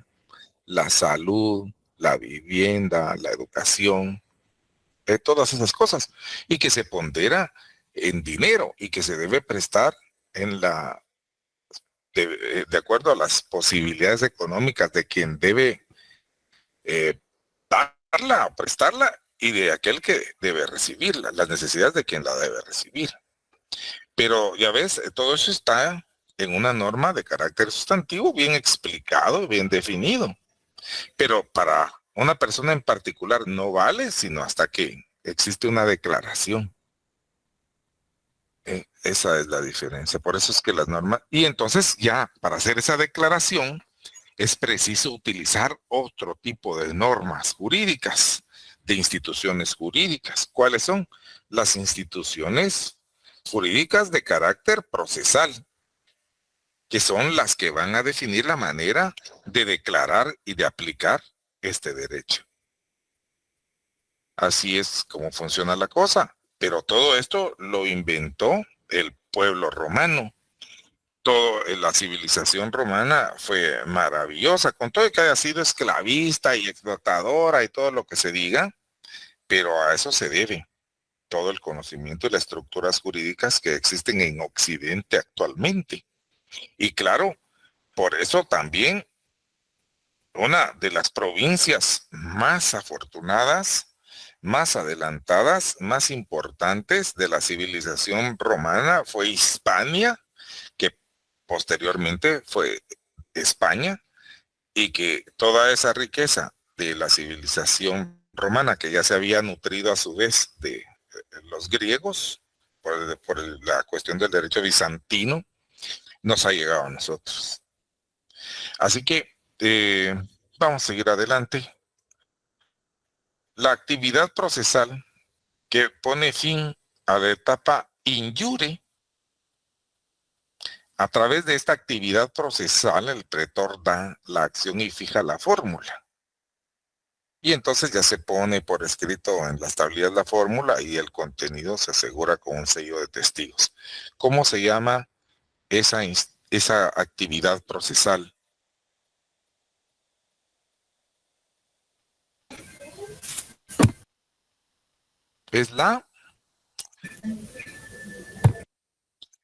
la salud, la vivienda, la educación, todas esas cosas, y que se pondera en dinero y que se debe prestar en de acuerdo a las posibilidades económicas de quien debe darla o prestarla y de aquel que debe recibirla, las necesidades de quien la debe recibir. Pero ya ves, todo eso está en una norma de carácter sustantivo bien explicado, bien definido. Pero para una persona en particular no vale sino hasta que existe una declaración. Esa es la diferencia. Por eso es que las normas... Y entonces ya para hacer esa declaración es preciso utilizar otro tipo de normas jurídicas, de instituciones jurídicas. ¿Cuáles son? Las instituciones jurídicas de carácter procesal, que son las que van a definir la manera de declarar y de aplicar este derecho. Así es como funciona la cosa. Pero todo esto lo inventó el pueblo romano. La civilización romana fue maravillosa, con todo que haya sido esclavista y explotadora y todo lo que se diga, pero a eso se debe todo el conocimiento y las estructuras jurídicas que existen en Occidente actualmente. Y claro, por eso también una de las provincias más afortunadas, más adelantadas, más importantes de la civilización romana fue Hispania, que posteriormente fue España, y que toda esa riqueza de la civilización romana, que ya se había nutrido a su vez de los griegos, por la cuestión del derecho bizantino, nos ha llegado a nosotros. Así que vamos a seguir adelante. La actividad procesal que pone fin a la etapa in iure. A través de esta actividad procesal, el pretor da la acción y fija la fórmula. Y entonces ya se pone por escrito en las tablillas la fórmula y el contenido se asegura con un sello de testigos. ¿Cómo se llama esa actividad procesal? Es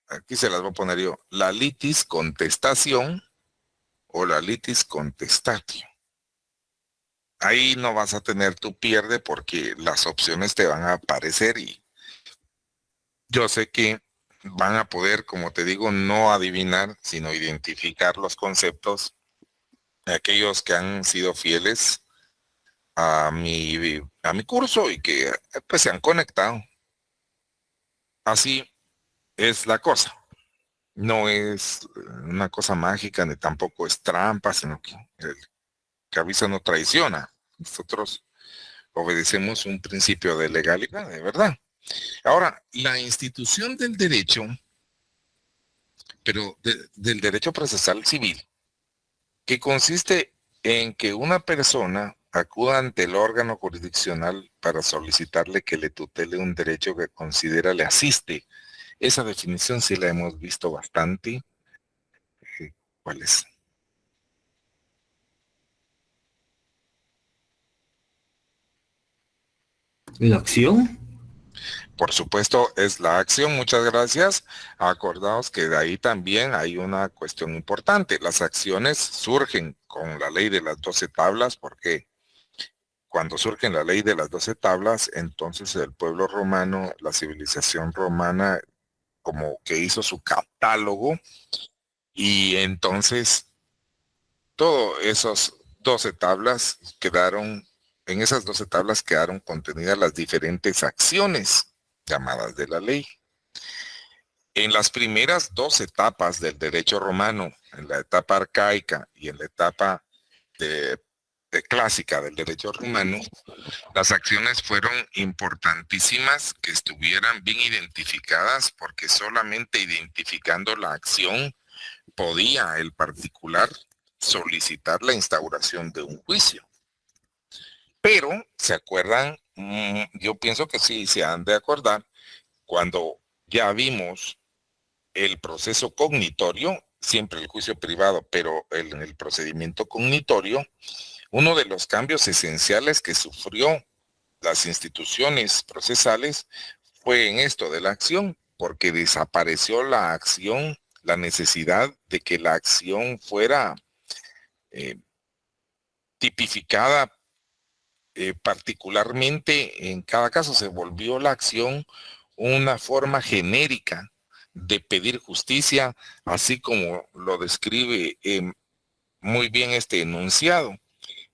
aquí se las voy a poner yo, la litis contestación o la litis contestatio. Ahí no vas a tener tu pierde porque las opciones te van a aparecer y yo sé que van a poder, como te digo, no adivinar, sino identificar los conceptos de aquellos que han sido fieles a mi curso y que pues se han conectado. Así es la cosa. No es una cosa mágica ni tampoco es trampa, sino que el que avisa no traiciona. Nosotros obedecemos un principio de legalidad, de verdad. Ahora, la institución del derecho, pero del derecho procesal civil, que consiste en que una persona acuda ante el órgano jurisdiccional para solicitarle que le tutele un derecho que considera le asiste. Esa definición sí la hemos visto bastante. ¿Cuál es? ¿La acción? Por supuesto, es la acción. Muchas gracias. Acordaos que de ahí también hay una cuestión importante. Las acciones surgen con la ley de las 12 tablas porque cuando surge la ley de las 12 tablas, entonces el pueblo romano, la civilización romana, como que hizo su catálogo, y entonces todas esas 12 tablas quedaron, en esas 12 tablas quedaron contenidas las diferentes acciones llamadas de la ley. En las primeras 2 etapas del derecho romano, en la etapa arcaica y en la etapa de clásica del derecho romano, las acciones fueron importantísimas que estuvieran bien identificadas, porque solamente identificando la acción podía el particular solicitar la instauración de un juicio. Pero, ¿se acuerdan? Yo pienso que sí, se han de acordar, cuando ya vimos el proceso cognitorio, siempre el juicio privado, pero en el procedimiento cognitorio, uno de los cambios esenciales que sufrió las instituciones procesales fue en esto de la acción, porque desapareció la acción, la necesidad de que la acción fuera tipificada particularmente en cada caso. Se volvió la acción una forma genérica de pedir justicia, así como lo describe muy bien este enunciado.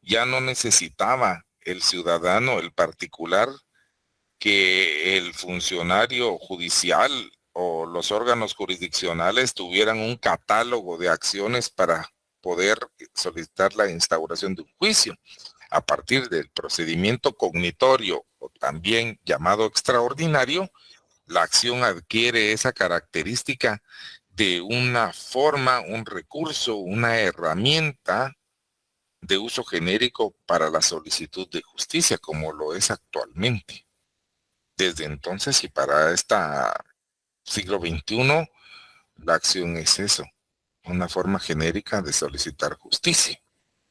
Ya no necesitaba el ciudadano, el particular, que el funcionario judicial o los órganos jurisdiccionales tuvieran un catálogo de acciones para poder solicitar la instauración de un juicio. A partir del procedimiento cognitorio, o también llamado extraordinario, la acción adquiere esa característica de una forma, un recurso, una herramienta de uso genérico para la solicitud de justicia, como lo es actualmente. Desde entonces y para este siglo XXI, la acción es eso, una forma genérica de solicitar justicia.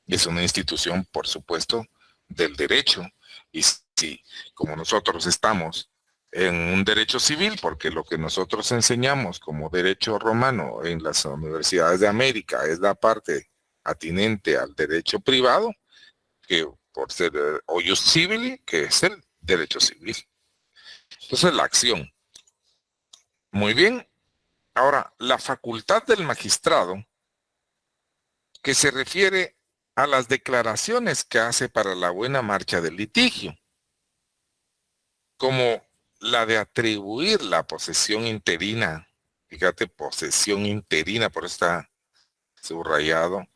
Es una institución, por supuesto, del derecho. Y si, como nosotros estamos en un derecho civil, porque lo que nosotros enseñamos como derecho romano en las universidades de América es la parte atinente al derecho privado, que por ser o ius civili, que es el derecho civil. Entonces, la acción. Muy bien. Ahora, la facultad del magistrado, que se refiere a las declaraciones que hace para la buena marcha del litigio, como la de atribuir la posesión interina. Fíjate, posesión interina, por eso está subrayado,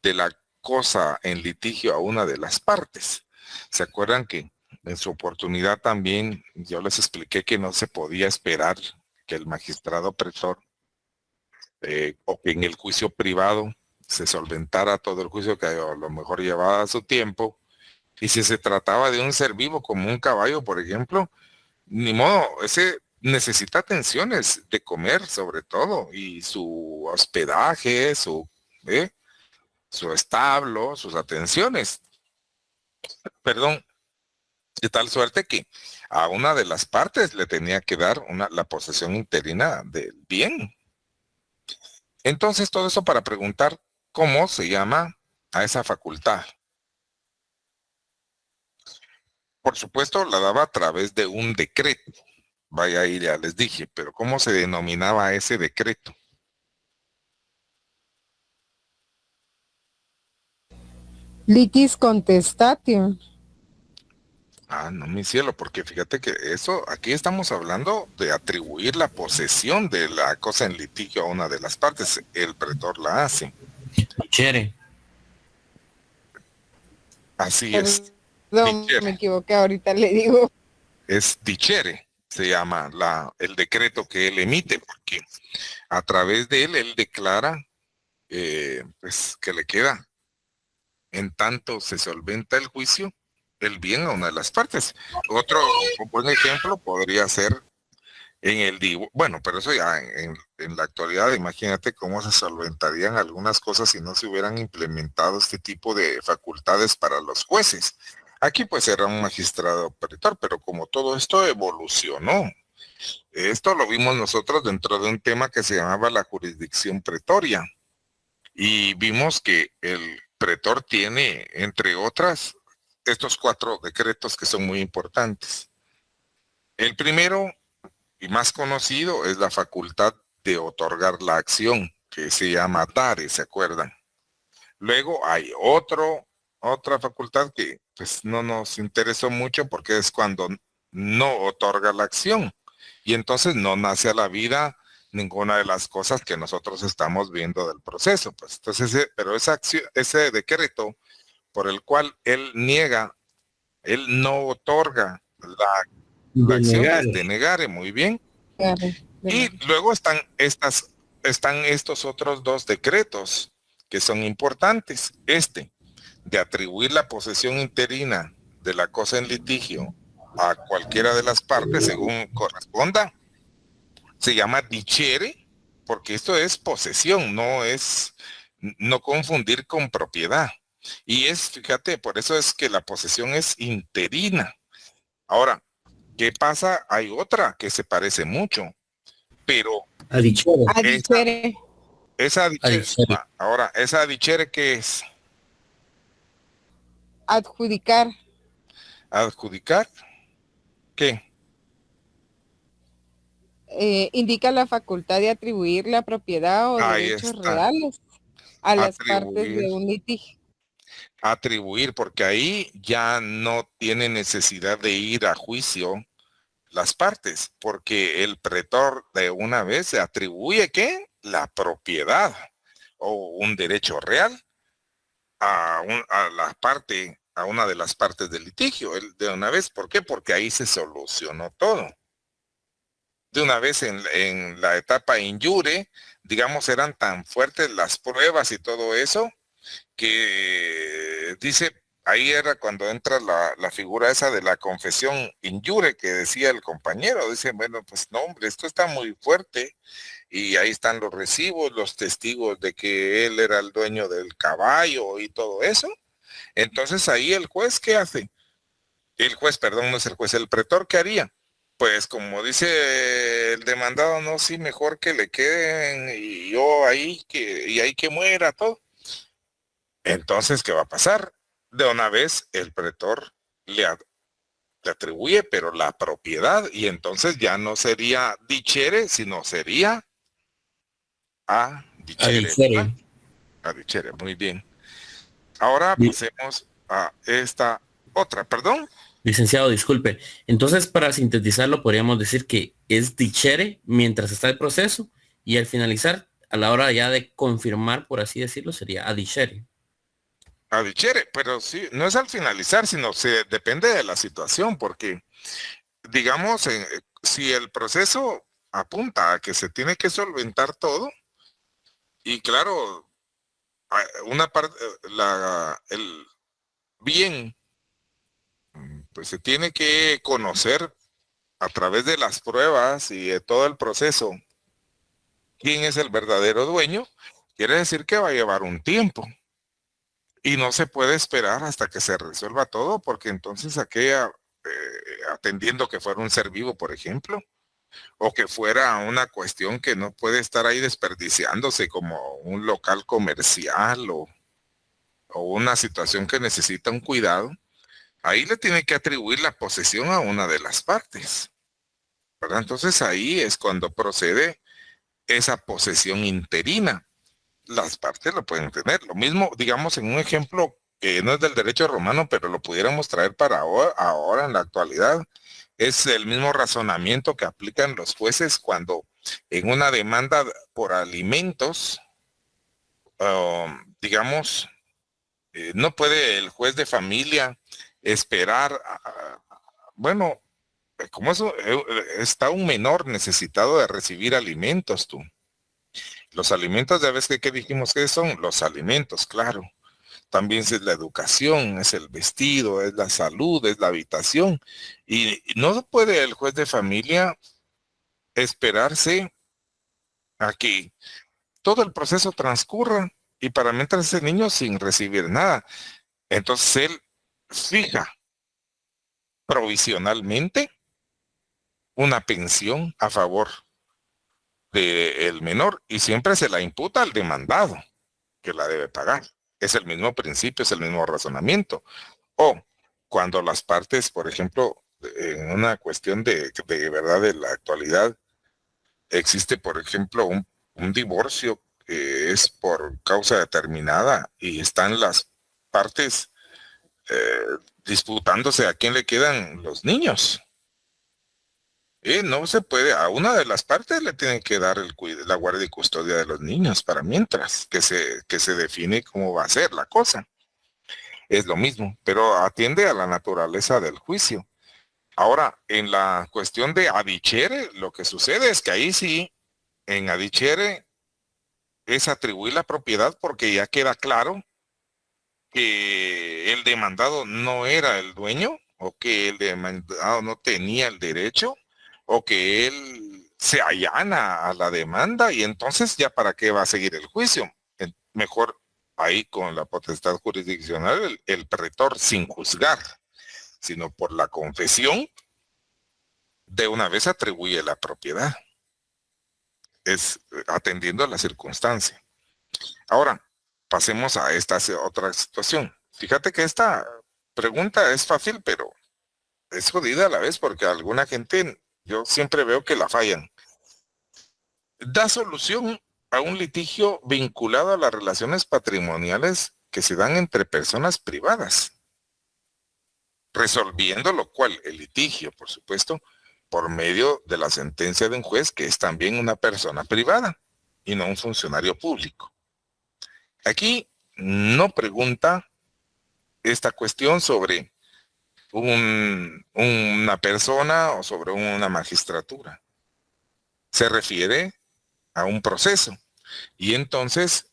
de la cosa en litigio a una de las partes. ¿Se acuerdan que en su oportunidad también yo les expliqué que no se podía esperar que el magistrado pretor o que en el juicio privado se solventara todo el juicio, que a lo mejor llevaba su tiempo, y si se trataba de un ser vivo como un caballo, por ejemplo, ni modo, ese necesita atenciones de comer sobre todo, y su hospedaje, su establo, sus atenciones. Perdón, de tal suerte que a una de las partes le tenía que dar la posesión interina del bien. Entonces, todo eso para preguntar cómo se llama a esa facultad. Por supuesto, la daba a través de un decreto. Vaya, ahí ya les dije, pero ¿cómo se denominaba ese decreto? Litis contestatio. Ah, no, mi cielo, porque fíjate que eso, aquí estamos hablando de atribuir la posesión de la cosa en litigio a una de las partes. El pretor la hace. Chere. Así es. Perdón, Dicere. me equivoqué, ahorita le digo. Es dicere, se llama el decreto que él emite, porque a través de él declara pues que le queda, en tanto se solventa el juicio, el bien a una de las partes. Otro buen ejemplo podría ser en el divorcio. Bueno, pero eso ya en la actualidad, imagínate cómo se solventarían algunas cosas si no se hubieran implementado este tipo de facultades para los jueces. Aquí pues era un magistrado pretor, pero como todo esto evolucionó, esto lo vimos nosotros dentro de un tema que se llamaba la jurisdicción pretoria. Y vimos que el pretor tiene, entre otras estos 4 decretos que son muy importantes. El primero y más conocido es la facultad de otorgar la acción, que se llama dare, ¿se acuerdan? Luego hay otra facultad que pues no nos interesó mucho porque es cuando no otorga la acción y entonces no nace a la vida ninguna de las cosas que nosotros estamos viendo del proceso. Pues entonces, pero esa acción, ese decreto por el cual él niega, él no otorga la acción, es denegare, muy bien. Y luego están estos otros 2 decretos que son importantes. Este, de atribuir la posesión interina de la cosa en litigio a cualquiera de las partes según corresponda, se llama dicere, porque esto es posesión, no confundir con propiedad. Y fíjate, por eso es que la posesión es interina. Ahora, ¿qué pasa? Hay otra que se parece mucho, pero Adichere. esa adichere, ahora, esa adichere, ¿qué es? Adjudicar. ¿Adjudicar? ¿Qué? Indica la facultad de atribuir la propiedad o Ahí derechos está. reales a las Atribuir. partes de un litigio. Atribuir, porque ahí ya no tiene necesidad de ir a juicio las partes, porque el pretor de una vez se atribuye ¿qué? La propiedad o un derecho real a la parte, a una de las partes del litigio, de una vez. ¿Por qué? Porque ahí se solucionó todo. De una vez en la etapa in iure, digamos, eran tan fuertes las pruebas y todo eso, que dice, ahí era cuando entra la figura esa de la confesión in iure que decía el compañero. Dice, bueno, pues no, hombre, esto está muy fuerte. Y ahí están los recibos, los testigos de que él era el dueño del caballo y todo eso. Entonces ahí el juez, ¿qué hace? El juez, perdón, no es el juez, el pretor, ¿qué haría? Pues como dice el demandado, no, sí, mejor que le queden y yo ahí, y ahí que muera todo. Entonces, ¿qué va a pasar? De una vez el pretor le atribuye, pero la propiedad, y entonces ya no sería dicere, sino sería adicere. Adicere, muy bien. Ahora pasemos a esta otra, perdón. Licenciado, disculpe. Entonces, para sintetizarlo, podríamos decir que es dicere mientras está el proceso y al finalizar, a la hora ya de confirmar, por así decirlo, sería adicere. Adicere, pero sí, no es al finalizar, sino depende de la situación, porque, digamos, si el proceso apunta a que se tiene que solventar todo, y claro, una parte, el bien, pues se tiene que conocer a través de las pruebas y de todo el proceso quién es el verdadero dueño, quiere decir que va a llevar un tiempo. Y no se puede esperar hasta que se resuelva todo, porque entonces atendiendo que fuera un ser vivo, por ejemplo, o que fuera una cuestión que no puede estar ahí desperdiciándose como un local comercial o una situación que necesita un cuidado, ahí le tiene que atribuir la posesión a una de las partes, ¿verdad? Entonces ahí es cuando procede esa posesión interina. Las partes lo pueden tener. Lo mismo, digamos, en un ejemplo que no es del derecho romano, pero lo pudiéramos traer para ahora en la actualidad, es el mismo razonamiento que aplican los jueces cuando en una demanda por alimentos, digamos, no puede el juez de familia esperar, bueno, como eso, está un menor necesitado de recibir alimentos, tú. Los alimentos, ya ves que dijimos que son los alimentos, claro. También es la educación, es el vestido, es la salud, es la habitación. Y no puede el juez de familia esperarse a que todo el proceso transcurra y para mientras ese niño sin recibir nada. Entonces él fija provisionalmente una pensión a favor del menor y siempre se la imputa al demandado que la debe pagar. Es el mismo principio, es el mismo razonamiento. O cuando las partes, por ejemplo, en una cuestión de verdad de la actualidad, existe, por ejemplo, un divorcio que es por causa determinada y están las partes disputándose a quién le quedan los niños. No se puede, a una de las partes le tienen que dar la guardia y custodia de los niños para mientras que se define cómo va a ser la cosa. Es lo mismo, pero atiende a la naturaleza del juicio. Ahora, en la cuestión de adichere, lo que sucede es que ahí sí, en adichere es atribuir la propiedad porque ya queda claro que el demandado no era el dueño o que el demandado no tenía el derecho o que él se allana a la demanda y entonces ya para qué va a seguir el juicio. Mejor ahí con la potestad jurisdiccional el pretor sin juzgar, sino por la confesión de una vez atribuye la propiedad. Es atendiendo a la circunstancia. Ahora, pasemos a esta otra situación. Fíjate que esta pregunta es fácil, pero es jodida a la vez porque alguna gente, yo siempre veo que la fallan. Da solución a un litigio vinculado a las relaciones patrimoniales que se dan entre personas privadas, resolviendo lo cual el litigio, por supuesto, por medio de la sentencia de un juez que es también una persona privada y no un funcionario público. Aquí no pregunta esta cuestión sobre una persona o sobre una magistratura. Se refiere a un proceso y entonces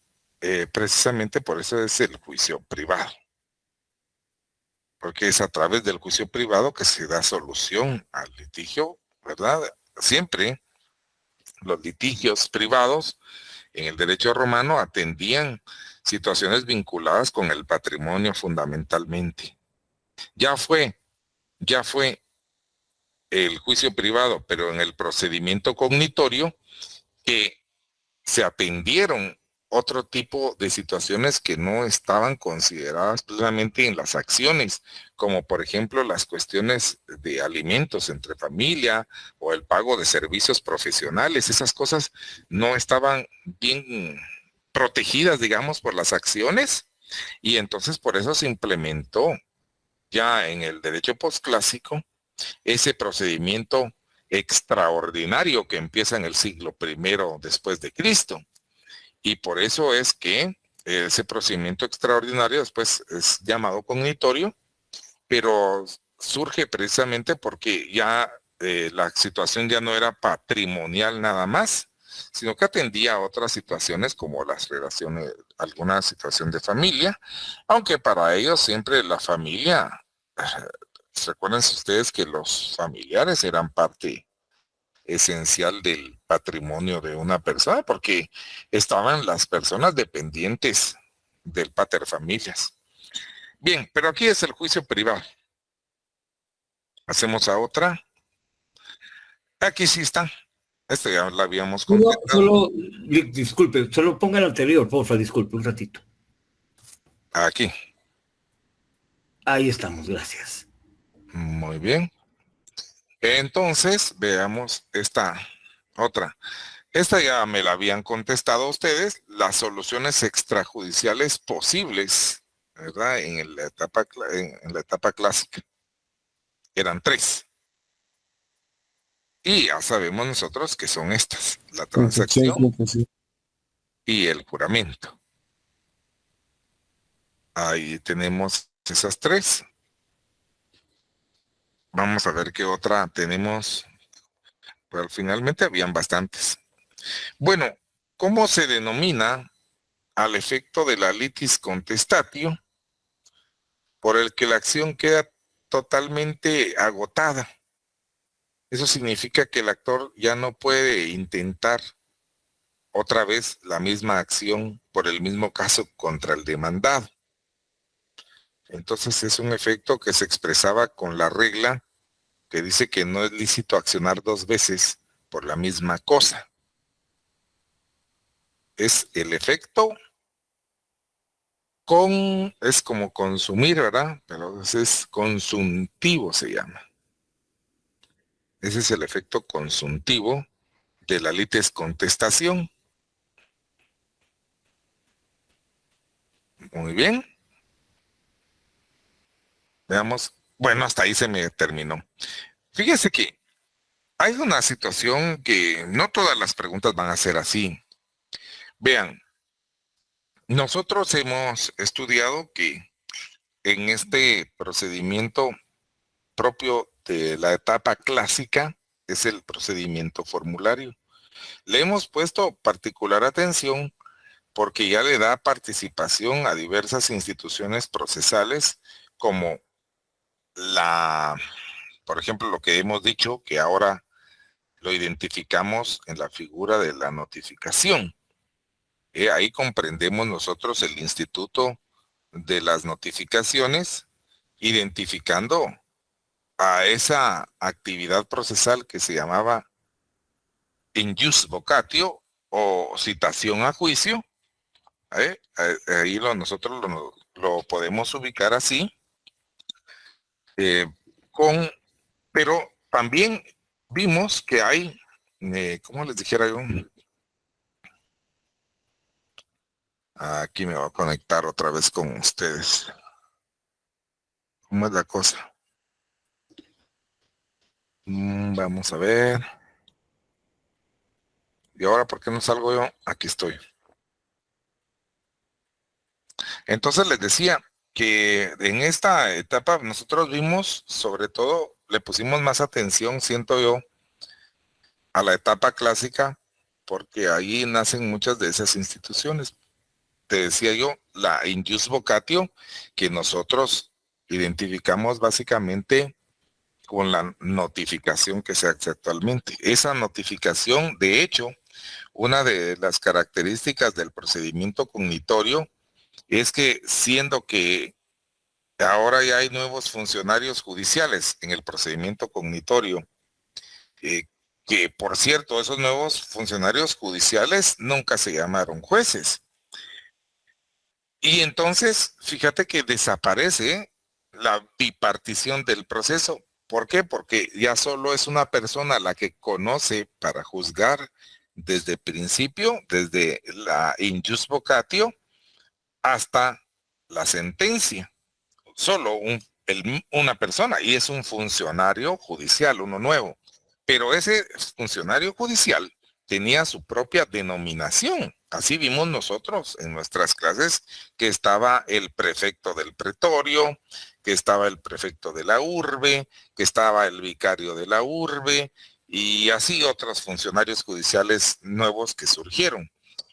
precisamente por eso es el juicio privado. Porque es a través del juicio privado que se da solución al litigio, ¿verdad? Siempre los litigios privados en el derecho romano atendían situaciones vinculadas con el patrimonio fundamentalmente. Ya fue el juicio privado, pero en el procedimiento cognitorio que se atendieron otro tipo de situaciones que no estaban consideradas plenamente en las acciones, como por ejemplo las cuestiones de alimentos entre familia o el pago de servicios profesionales. Esas cosas no estaban bien protegidas, digamos, por las acciones y entonces por eso se implementó ya en el derecho postclásico ese procedimiento extraordinario que empieza en el siglo I después de Cristo. Y por eso es que ese procedimiento extraordinario después es llamado cognitorio, pero surge precisamente porque ya la situación ya no era patrimonial nada más, sino que atendía a otras situaciones como las relaciones, alguna situación de familia, aunque para ellos siempre la familia, recuerden ustedes que los familiares eran parte esencial del patrimonio de una persona, porque estaban las personas dependientes del paterfamilias. Bien, pero aquí es el juicio privado. Hacemos a otra. Aquí sí está. Esto ya la habíamos contestado. Disculpe, solo ponga el anterior, porfa, disculpe, un ratito. Aquí. Ahí estamos, gracias. Muy bien. Entonces, veamos esta otra. Esta ya me la habían contestado ustedes, las soluciones extrajudiciales posibles, ¿verdad? En la etapa clásica. Eran 3. Y ya sabemos nosotros que son estas, la transacción y el juramento. Ahí tenemos esas 3. Vamos a ver qué otra tenemos. Pero finalmente habían bastantes. Bueno, ¿cómo se denomina al efecto de la litis contestatio por el que la acción queda totalmente agotada? Eso significa que el actor ya no puede intentar otra vez la misma acción por el mismo caso contra el demandado. Entonces es un efecto que se expresaba con la regla que dice que no es lícito accionar 2 veces por la misma cosa. Es el efecto es como consumir, ¿verdad? Pero ese es consuntivo, se llama. Ese es el efecto consuntivo de la litis contestación. Muy bien. Veamos. Bueno, hasta ahí se me terminó. Fíjese que hay una situación que no todas las preguntas van a ser así. Vean, nosotros hemos estudiado que en este procedimiento propio de la etapa clásica es el procedimiento formulario. Le hemos puesto particular atención porque ya le da participación a diversas instituciones procesales como por ejemplo, lo que hemos dicho que ahora lo identificamos en la figura de la notificación. Ahí comprendemos nosotros el instituto de las notificaciones, identificando a esa actividad procesal que se llamaba in jus vocatio o citación a juicio. Ahí nosotros lo podemos ubicar así, pero también vimos que hay, ¿cómo les dijera yo? Aquí me voy a conectar otra vez con ustedes. ¿Cómo es la cosa? Vamos a ver. ¿Y ahora por qué no salgo yo? Aquí estoy. Entonces les decía que en esta etapa nosotros vimos, sobre todo, le pusimos más atención, siento yo, a la etapa clásica, porque ahí nacen muchas de esas instituciones. Te decía yo, la in jus vocatio, que nosotros identificamos básicamente con la notificación que se hace actualmente. Esa notificación, de hecho, una de las características del procedimiento cognitorio es que, siendo que ahora ya hay nuevos funcionarios judiciales en el procedimiento cognitorio, que por cierto, esos nuevos funcionarios judiciales nunca se llamaron jueces. Y entonces, fíjate que desaparece la bipartición del proceso. ¿Por qué? Porque ya solo es una persona la que conoce para juzgar desde el principio, desde la in jus vocatio hasta la sentencia. Solo una persona, y es un funcionario judicial, uno nuevo. Pero ese funcionario judicial tenía su propia denominación. Así vimos nosotros en nuestras clases que estaba el prefecto del pretorio, que estaba el prefecto de la urbe, que estaba el vicario de la urbe, y así otros funcionarios judiciales nuevos que surgieron.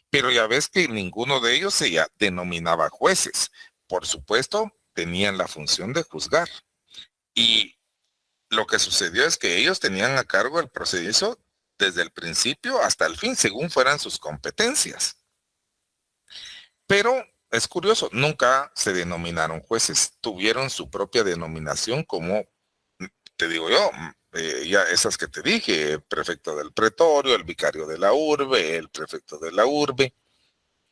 Pero ya ves que ninguno de ellos se denominaba jueces. Por supuesto, tenían la función de juzgar. Y lo que sucedió es que ellos tenían a cargo el proceso desde el principio hasta el fin, según fueran sus competencias. Pero es curioso, nunca se denominaron jueces, tuvieron su propia denominación como, te digo yo, ya esas que te dije, el prefecto del pretorio, el vicario de la urbe, el prefecto de la urbe,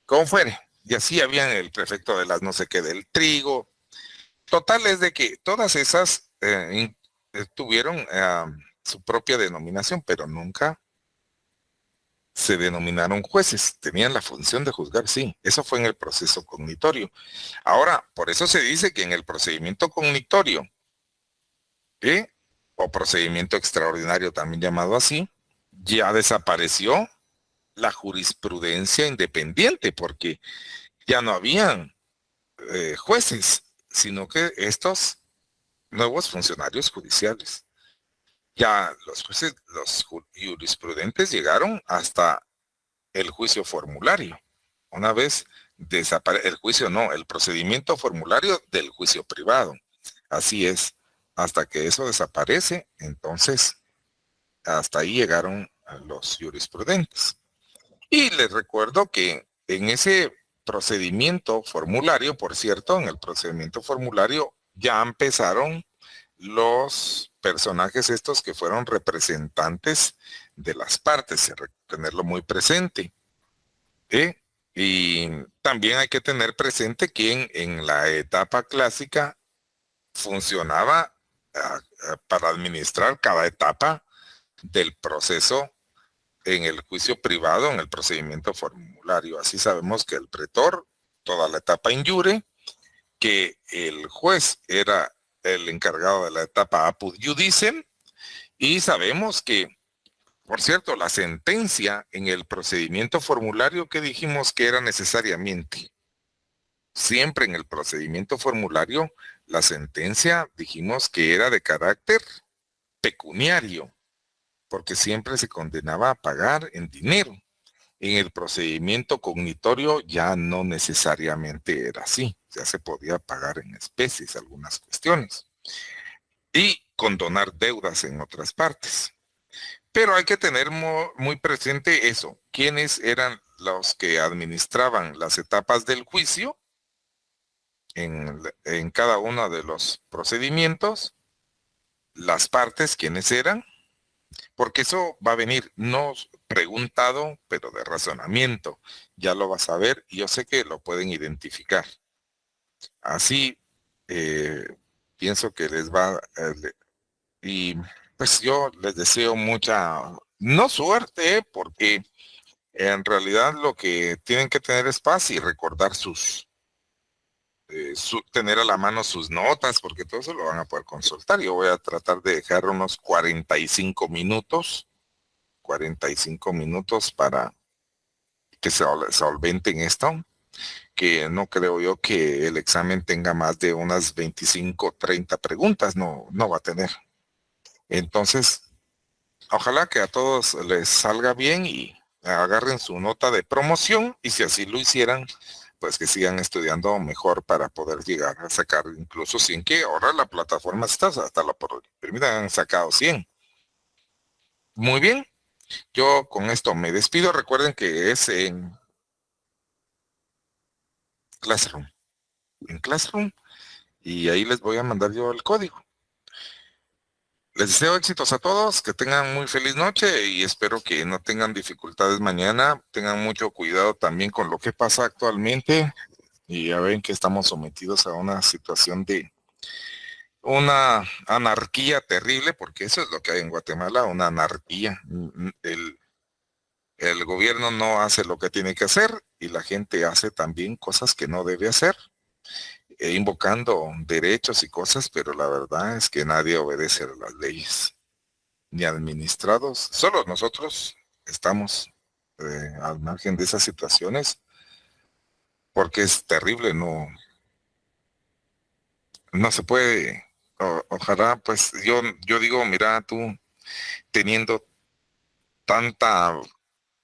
como fuere. Y así habían el prefecto de las no sé qué del trigo. Total es de que todas esas tuvieron su propia denominación, pero nunca se denominaron jueces. Tenían la función de juzgar, sí. Eso fue en el proceso cognitorio. Ahora, por eso se dice que en el procedimiento cognitorio, o procedimiento extraordinario también llamado así, ya desapareció la jurisprudencia independiente, porque ya no habían jueces, sino que estos nuevos funcionarios judiciales. Ya los jueces, los jurisprudentes llegaron hasta el juicio formulario. Una vez desaparece el juicio, no, el procedimiento formulario del juicio privado. Así es, hasta que eso desaparece, entonces hasta ahí llegaron los jurisprudentes. Y les recuerdo que en ese procedimiento formulario, por cierto, en el procedimiento formulario ya empezaron los personajes estos que fueron representantes de las partes, tenerlo muy presente. Y también hay que tener presente que en la etapa clásica funcionaba para administrar cada etapa del proceso en el juicio privado, en el procedimiento formulario. Así sabemos que el pretor, toda la etapa in iure, que el juez era el encargado de la etapa apud iudicem, y sabemos que, por cierto, la sentencia en el procedimiento formulario que dijimos que era necesariamente, siempre en el procedimiento formulario, la sentencia dijimos que era de carácter pecuniario, porque siempre se condenaba a pagar en dinero. En el procedimiento cognitorio ya no necesariamente era así, ya se podía pagar en especies algunas cuestiones y condonar deudas en otras partes. Pero hay que tener muy presente eso, quiénes eran los que administraban las etapas del juicio en cada uno de los procedimientos, las partes, quiénes eran, porque eso va a venir no preguntado, pero de razonamiento. Ya lo vas a ver y yo sé que lo pueden identificar. Así pienso que les va y pues yo les deseo mucha, no suerte, porque en realidad lo que tienen que tener es paz y recordar tener a la mano sus notas, porque todo eso lo van a poder consultar. Yo voy a tratar de dejar unos 45 minutos para que se solventen esto, que no creo yo que el examen tenga más de unas 25, 30 preguntas, no va a tener. Entonces, ojalá que a todos les salga bien y agarren su nota de promoción, y si así lo hicieran, pues que sigan estudiando mejor para poder llegar a sacar incluso 100, que ahora la plataforma está hasta la primera han sacado 100. Muy bien, yo con esto me despido. Recuerden que es en Classroom, y ahí les voy a mandar yo el código. Les deseo éxitos a todos, que tengan muy feliz noche y espero que no tengan dificultades mañana. Tengan mucho cuidado también con lo que pasa actualmente, y ya ven que estamos sometidos a una situación de una anarquía terrible, porque eso es lo que hay en Guatemala, una anarquía. El gobierno no hace lo que tiene que hacer y la gente hace también cosas que no debe hacer, invocando derechos y cosas, pero la verdad es que nadie obedece a las leyes, ni administrados. Solo nosotros estamos al margen de esas situaciones, porque es terrible, no se puede. Ojalá, pues yo digo, mira, tú teniendo tanta,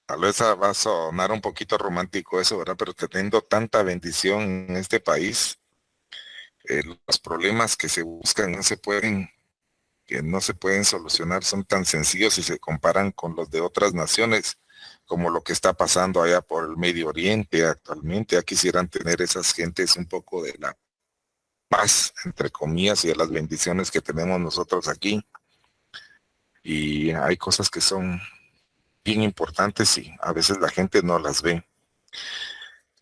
tal vez va a sonar un poquito romántico eso, ¿verdad? Pero teniendo tanta bendición en este país, los problemas que se buscan que no se pueden solucionar son tan sencillos si se comparan con los de otras naciones, como lo que está pasando allá por el Medio Oriente actualmente. Ya quisieran tener esas gentes un poco de la paz, entre comillas, y de las bendiciones que tenemos nosotros aquí. Y hay cosas que son bien importantes y a veces la gente no las ve.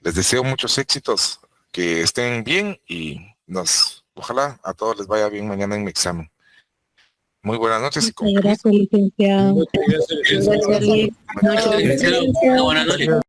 Les deseo muchos éxitos, que estén bien y ojalá a todos les vaya bien mañana en mi examen. Muy buenas noches y con Gracias, licenciado. Muchas gracias, licenciado. Licenciado, buenas noches.